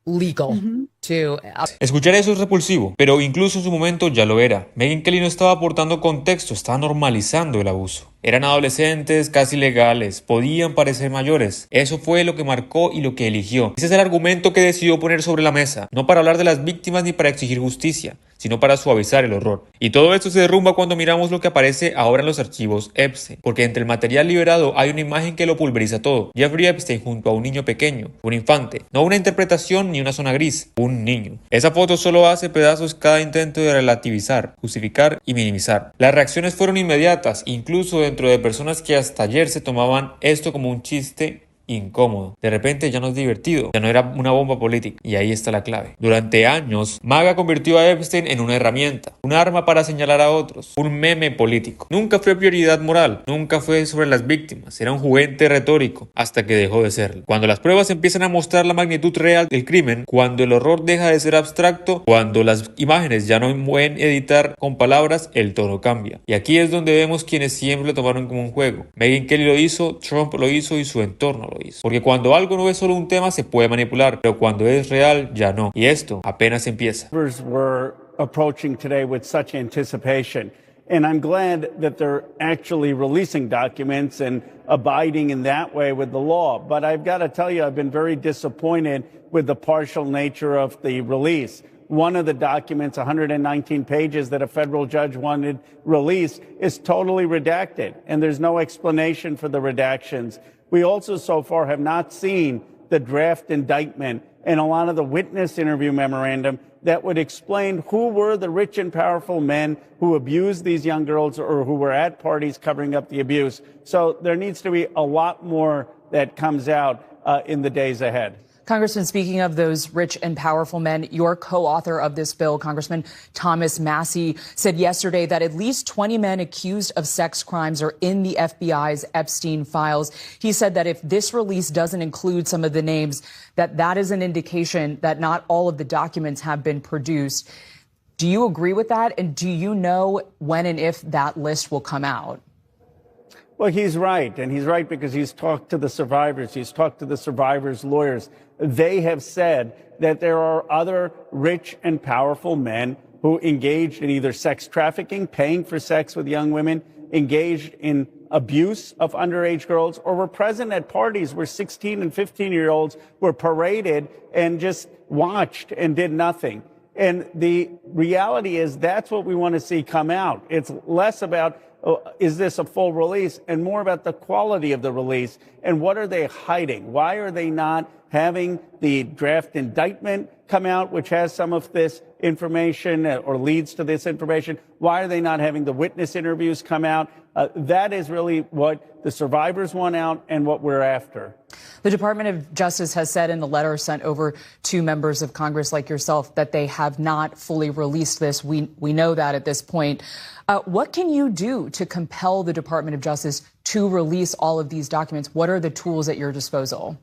legal to... Escuchar eso es repulsivo, pero incluso en su momento ya lo era. Megyn Kelly no estaba aportando contexto, estaba normalizando el abuso. Eran adolescentes, casi legales, podían parecer mayores. Eso fue lo que marcó y lo que eligió. Ese es el argumento que decidió poner sobre la mesa, no para hablar de las víctimas ni para exigir justicia, sino para suavizar el horror. Y todo esto se derrumba cuando miramos lo que aparece ahora en los archivos Epstein, porque entre el material liberado hay una imagen que lo pulveriza todo. Jeffrey Epstein junto a un niño pequeño, un infante, no una interpretación ni una zona gris, un niño. Esa foto solo hace pedazos cada intento de relativizar, justificar y minimizar. Las reacciones fueron inmediatas, incluso dentro de personas que hasta ayer se tomaban esto como un chiste incómodo. De repente ya no es divertido, ya no era una bomba política. Y ahí está la clave. Durante años, MAGA convirtió a Epstein en una herramienta, un arma para señalar a otros, un meme político. Nunca fue prioridad moral, nunca fue sobre las víctimas, era un juguete retórico, hasta que dejó de serlo. Cuando las pruebas empiezan a mostrar la magnitud real del crimen, cuando el horror deja de ser abstracto, cuando las imágenes ya no pueden editar con palabras, el tono cambia. Y aquí es donde vemos quienes siempre lo tomaron como un juego. Megyn Kelly lo hizo, Trump lo hizo y su entorno lo hizo. Porque cuando algo no es solo un tema se puede manipular, pero cuando es real ya no. Y esto apenas empieza. We're approaching today with such anticipation. And I'm glad that they're actually releasing documents and abiding in that way with the law. But I've got to tell you, I've been very disappointed with the partial nature of the release. One of the documents, 119 pages that a federal judge wanted released, is totally redacted, and there's no explanation for the redactions. We also so far have not seen the draft indictment and a lot of the witness interview memorandum that would explain who were the rich and powerful men who abused these young girls or who were at parties covering up the abuse. So there needs to be a lot more that comes out in the days ahead. Congressman, speaking of those rich and powerful men, your co-author of this bill, Congressman Thomas Massie, said yesterday that at least 20 men accused of sex crimes are in the FBI's Epstein files. He said that if this release doesn't include some of the names, that is an indication that not all of the documents have been produced. Do you agree with that? And do you know when and if that list will come out? Well, he's right, and he's right because he's talked to the survivors. He's talked to the survivors' lawyers. They have said that there are other rich and powerful men who engaged in either sex trafficking, paying for sex with young women, engaged in abuse of underage girls, or were present at parties where 16 and 15-year-olds were paraded and just watched and did nothing. And the reality is that's what we want to see come out. It's less about is this a full release, and more about the quality of the release and what are they hiding? Why are they not having the draft indictment come out, which has some of this information or leads to this information? Why are they not having the witness interviews come out? That is really what the survivors want out and what we're after. The Department of Justice has said in the letter sent over to members of Congress like yourself that they have not fully released this. We know that at this point. What can you do to compel the Department of Justice to release all of these documents? What are the tools at your disposal?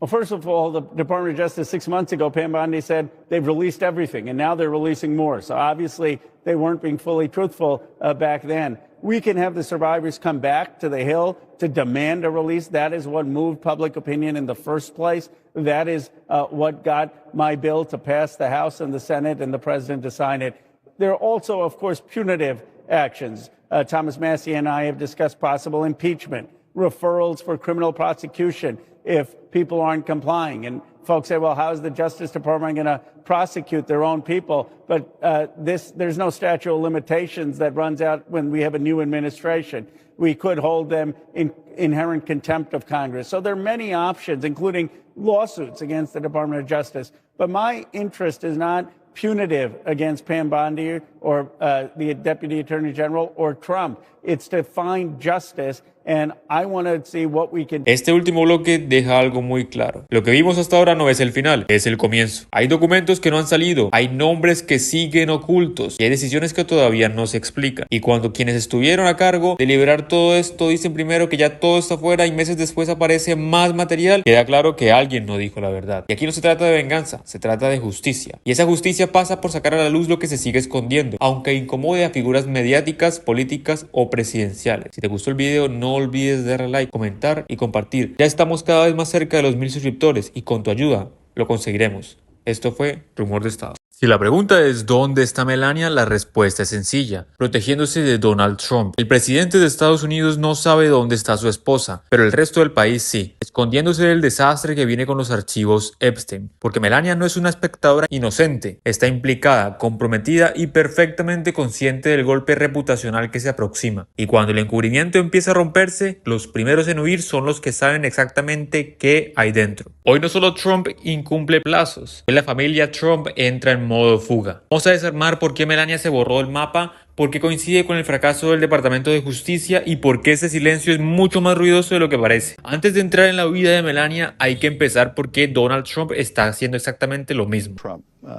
Well, first of all, the Department of Justice 6 months ago, Pam Bondi said they've released everything, and now they're releasing more. So obviously they weren't being fully truthful back then. We can have the survivors come back to the Hill to demand a release. That is what moved public opinion in the first place. That is what got my bill to pass the House and the Senate and the President to sign it. There are also, of course, punitive actions. Thomas Massie and I have discussed possible impeachment, referrals for criminal prosecution if people aren't complying. And folks say, well, how is the Justice Department going to prosecute their own people? But there's no statute of limitations that runs out when we have a new administration. We could hold them in inherent contempt of Congress. So there are many options, including lawsuits against the Department of Justice. But my interest is not punitive against Pam Bondi or the Deputy Attorney General or Trump. It's to find justice. And I want to see what we can... Este último bloque deja algo muy claro. Lo que vimos hasta ahora no es el final, es el comienzo. Hay documentos que no han salido, hay nombres que siguen ocultos y hay decisiones que todavía no se explican. Y cuando quienes estuvieron a cargo de liberar todo esto dicen primero que ya todo está fuera y meses después aparece más material, queda claro que alguien no dijo la verdad. Y aquí no se trata de venganza, se trata de justicia. Y esa justicia pasa por sacar a la luz lo que se sigue escondiendo, aunque incomode a figuras mediáticas, políticas o presidenciales. Si te gustó el video, no olvides darle like, comentar y compartir. Ya estamos cada vez más cerca de los 1000 suscriptores y con tu ayuda lo conseguiremos. Esto fue Rumor de Estado. Si la pregunta es ¿dónde está Melania? La respuesta es sencilla, protegiéndose de Donald Trump. El presidente de Estados Unidos no sabe dónde está su esposa, pero el resto del país sí, escondiéndose del desastre que viene con los archivos Epstein. Porque Melania no es una espectadora inocente, está implicada, comprometida y perfectamente consciente del golpe reputacional que se aproxima. Y cuando el encubrimiento empieza a romperse, los primeros en huir son los que saben exactamente qué hay dentro. Hoy no solo Trump incumple plazos, hoy la familia Trump entra en en modo fuga. Vamos a desarmar por qué Melania se borró del mapa, por qué coincide con el fracaso del Departamento de Justicia y por qué ese silencio es mucho más ruidoso de lo que parece. Antes de entrar en la vida de Melania, hay que empezar por qué Donald Trump está haciendo exactamente lo mismo.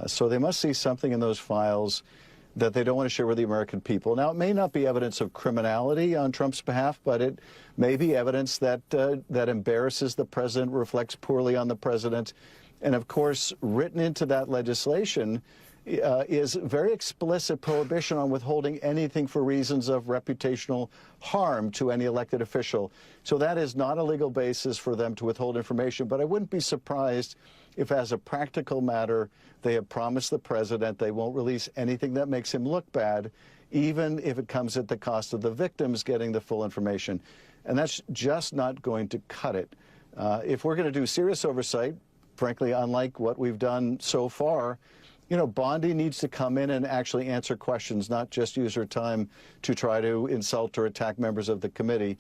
So they must see something in those files that they don't want to share with the American people. Now, it may not be evidence of criminality on Trump's behalf, but it may be evidence that that embarrasses the president, reflects poorly on the president. And of course, written into that legislation is very explicit prohibition on withholding anything for reasons of reputational harm to any elected official. So that is not a legal basis for them to withhold information, but I wouldn't be surprised if, as a practical matter, they have promised the president they won't release anything that makes him look bad, even if it comes at the cost of the victims getting the full information. And that's just not going to cut it. If we're going to do serious oversight, frankly, unlike what we've done so far, you know, Bondi needs to come in and actually answer questions, not just use her time to try to insult or attack members of the committee.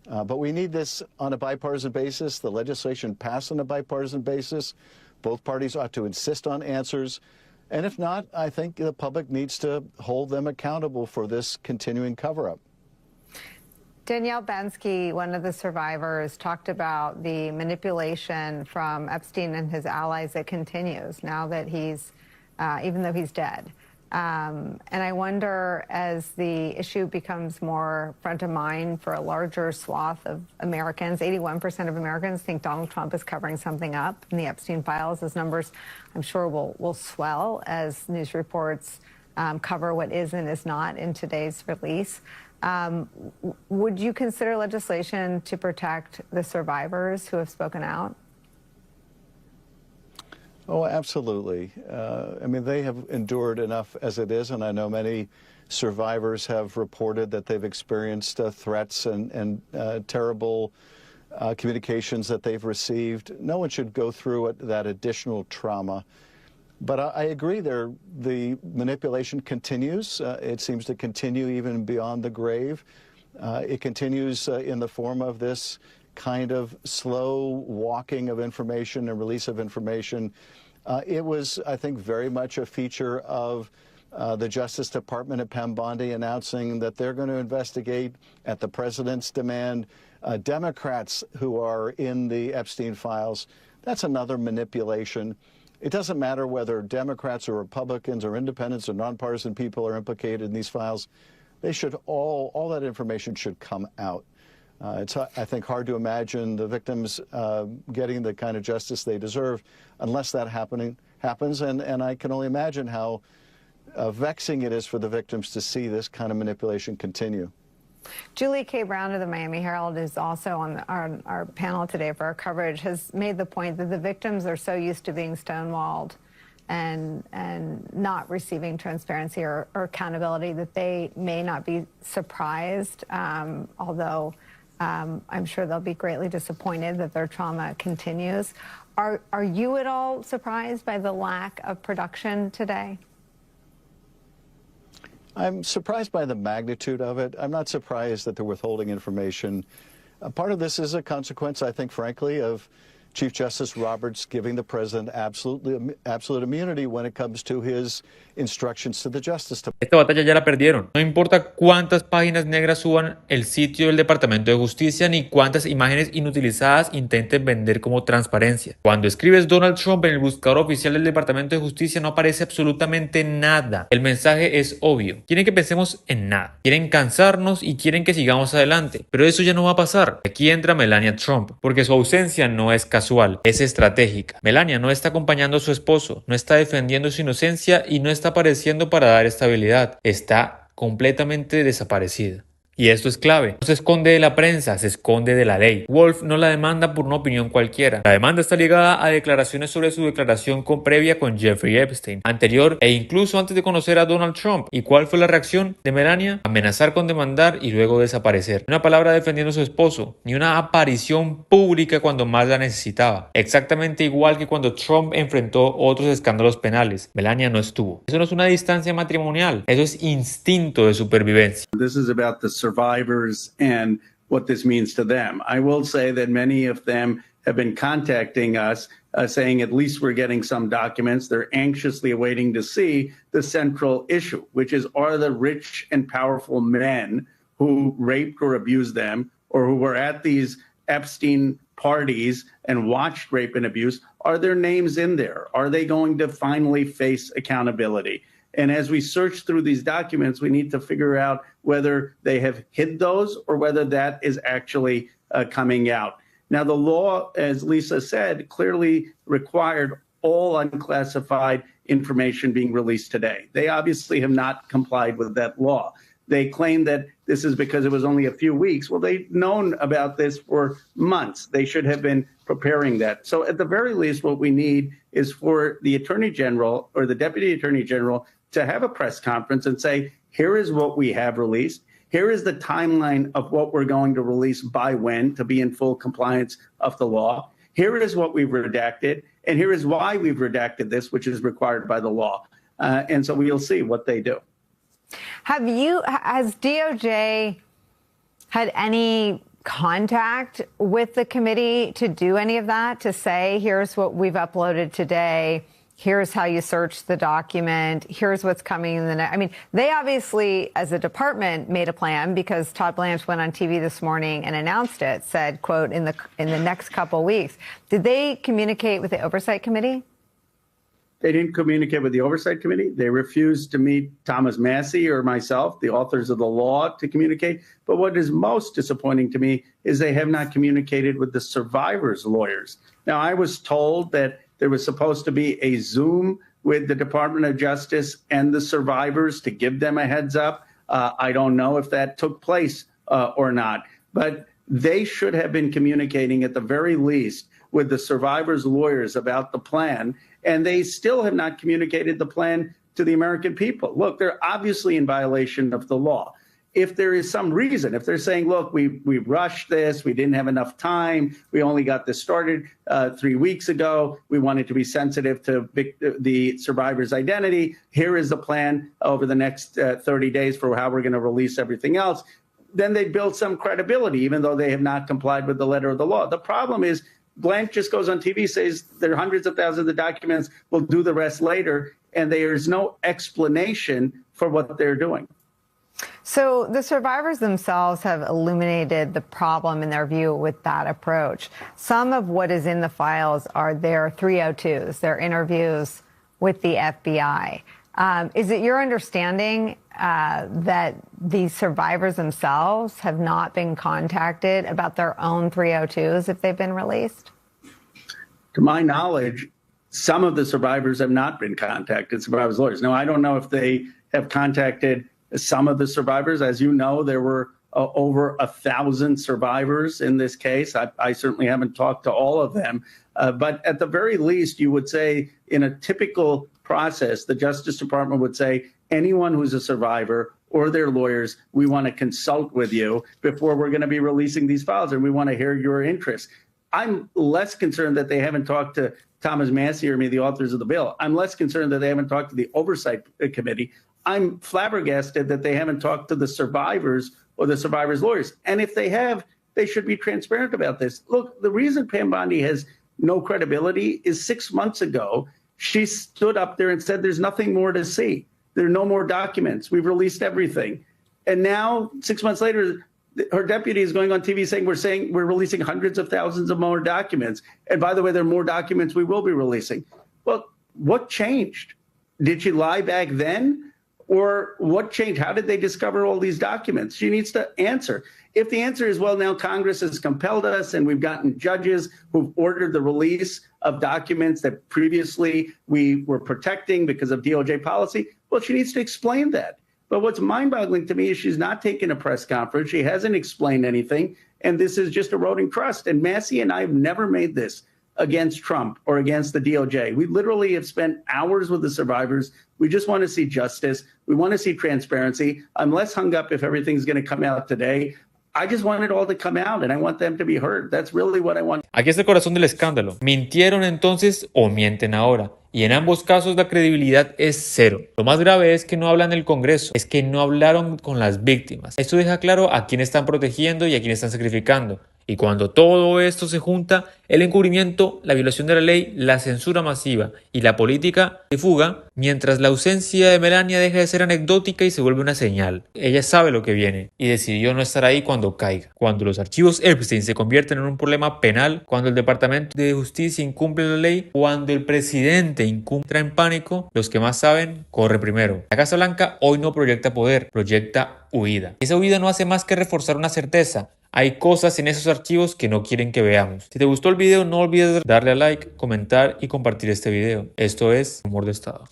But we need this on a bipartisan basis. The legislation passed on a bipartisan basis. Both parties ought to insist on answers. And if not, I think the public needs to hold them accountable for this continuing cover-up. Danielle Bansky, one of the survivors, talked about the manipulation from Epstein and his allies that continues now that he's, even though he's dead. And I wonder, as the issue becomes more front of mind for a larger swath of Americans, 81% of Americans think Donald Trump is covering something up in the Epstein files. Those numbers, I'm sure, will swell as news reports cover what is and is not in today's release. Would you consider legislation to protect the survivors who have spoken out? Oh, absolutely. I mean, they have endured enough as it is, and I know many survivors have reported that they've experienced threats and terrible communications that they've received. No one should go through that additional trauma. But I agree the manipulation continues. It seems to continue even beyond the grave. It continues in the form of this kind of slow walking of information and release of information. It was, I think, very much a feature of the Justice Department at Pam Bondi announcing that they're going to investigate, at the president's demand, Democrats who are in the Epstein files. That's another manipulation. It doesn't matter whether Democrats or Republicans or independents or nonpartisan people are implicated in these files. They should all that information should come out. It's, I think, hard to imagine the victims getting the kind of justice they deserve unless that happens. And I can only imagine how vexing it is for the victims to see this kind of manipulation continue. Julie K. Brown of the Miami Herald is also on our panel today for our coverage, has made the point that the victims are so used to being stonewalled and not receiving transparency or accountability that they may not be surprised, although I'm sure they'll be greatly disappointed that their trauma continues. Are you at all surprised by the lack of production today? I'm surprised by the magnitude of it. I'm not surprised that they're withholding information. Part of this is a consequence, I think, frankly, of Chief Justice Roberts giving the president absolute immunity when it comes to his instructions to the Justice Department. Esta batalla ya la perdieron. No importa cuántas páginas negras suban el sitio del Departamento de Justicia ni cuántas imágenes inutilizadas intenten vender como transparencia. Cuando escribes Donald Trump en el buscador oficial del Departamento de Justicia no aparece absolutamente nada. El mensaje es obvio. Quieren que pensemos en nada. Quieren cansarnos y quieren que sigamos adelante. Pero eso ya no va a pasar. Aquí entra Melania Trump, porque su ausencia no es casual, es estratégica. Melania no está acompañando a su esposo, no está defendiendo su inocencia y no está apareciendo para dar estabilidad. Está completamente desaparecida. Y esto es clave. No se esconde de la prensa, se esconde de la ley. Wolf no la demanda por una opinión cualquiera. La demanda está ligada a declaraciones sobre su declaración previa con Jeffrey Epstein, anterior e incluso antes de conocer a Donald Trump. ¿Y cuál fue la reacción de Melania? Amenazar con demandar y luego desaparecer. Ni una palabra defendiendo a su esposo, ni una aparición pública cuando más la necesitaba. Exactamente igual que cuando Trump enfrentó otros escándalos penales. Melania no estuvo. Eso no es una distancia matrimonial, eso es instinto de supervivencia. This is about the survivors and what this means to them. I will say that many of them have been contacting us saying at least we're getting some documents. They're anxiously awaiting to see the central issue, which is, are the rich and powerful men who raped or abused them, or who were at these Epstein parties and watched rape and abuse, are their names in there? Are they going to finally face accountability? And as we search through these documents, we need to figure out whether they have hid those or whether that is actually coming out. Now, the law, as Lisa said, clearly required all unclassified information being released today. They obviously have not complied with that law. They claim that this is because it was only a few weeks. Well, they've known about this for months. They should have been preparing that. So at the very least, what we need is for the Attorney General or the Deputy Attorney General to have a press conference and say, here is what we have released. Here is the timeline of what we're going to release by when to be in full compliance of the law. Here is what we've redacted, and here is why we've redacted this, which is required by the law. And so we'll see what they do. Has DOJ had any contact with the committee to do any of that, to say, here's what we've uploaded today, here's how you search the document, here's what's coming in the next? I mean, they obviously, as a department, made a plan because Todd Blanch went on TV this morning and announced it, said, quote, in the next couple weeks. Did they communicate with the Oversight Committee? They didn't communicate with the Oversight Committee. They refused to meet Thomas Massie or myself, the authors of the law, to communicate. But what is most disappointing to me is they have not communicated with the survivors' lawyers. Now, I was told that there was supposed to be a Zoom with the Department of Justice and the survivors to give them a heads up. I don't know if that took place or not. But they should have been communicating at the very least with the survivors' lawyers about the plan, and they still have not communicated the plan to the American people. Look, they're obviously in violation of the law. If there is some reason, if they're saying, look, we rushed this, we didn't have enough time, we only got this started 3 weeks ago, we wanted to be sensitive to the survivor's identity, here is the plan over the next 30 days for how we're going to release everything else, then they build some credibility, even though they have not complied with the letter of the law. The problem is, Blanch just goes on TV, says there are hundreds of thousands of documents, we'll do the rest later, and there's no explanation for what they're doing. So the survivors themselves have illuminated the problem in their view with that approach. Some of what is in the files are their 302s, their interviews with the FBI. Is it your understanding that the survivors themselves have not been contacted about their own 302s if they've been released? To my knowledge, some of the survivors have not been contacted, survivors' lawyers. Now, I don't know if they have contacted some of the survivors. As you know, there were over 1,000 survivors in this case. I certainly haven't talked to all of them. But at the very least, you would say in a typical process, the Justice Department would say, anyone who's a survivor or their lawyers, we want to consult with you before we're going to be releasing these files, and we want to hear your interests. I'm less concerned that they haven't talked to Thomas Massie or me, the authors of the bill. I'm less concerned that they haven't talked to the Oversight Committee. I'm flabbergasted that they haven't talked to the survivors or the survivors' lawyers. And if they have, they should be transparent about this. Look, the reason Pam Bondi has no credibility is 6 months ago, she stood up there and said, there's nothing more to see. There are no more documents. We've released everything. And now, 6 months later, her deputy is going on TV saying we're releasing hundreds of thousands of more documents. And by the way, there are more documents we will be releasing. Well, what changed? Did she lie back then? Or what changed? How did they discover all these documents? She needs to answer. If the answer is, well, now Congress has compelled us and we've gotten judges who've ordered the release of documents that previously we were protecting because of DOJ policy, well, she needs to explain that. But what's mind-boggling to me is she's not taken a press conference. She hasn't explained anything. And this is just eroding trust. And Massie and I have never made this against Trump or against the DOJ. We literally have spent hours with the survivors. We just want to see justice. We want to see transparency. I'm less hung up if everything's going to come out today. I just want it all to come out and I want them to be heard. That's really what I want. Aquí está el corazón del escándalo. ¿Mintieron entonces o mienten ahora? Y en ambos casos la credibilidad es cero. Lo más grave es que no hablan del Congreso, es que no hablaron con las víctimas. Esto deja claro a quién están protegiendo y a quién están sacrificando. Y cuando todo esto se junta, el encubrimiento, la violación de la ley, la censura masiva y la política de fuga, mientras la ausencia de Melania deja de ser anecdótica y se vuelve una señal. Ella sabe lo que viene y decidió no estar ahí cuando caiga. Cuando los archivos Epstein se convierten en un problema penal, cuando el Departamento de Justicia incumple la ley, cuando el presidente entra en pánico, los que más saben corren primero. La Casa Blanca hoy no proyecta poder, proyecta huida. Esa huida no hace más que reforzar una certeza. Hay cosas en esos archivos que no quieren que veamos. Si te gustó el video, no olvides darle a like, comentar y compartir este video. Esto es Humor de Estado.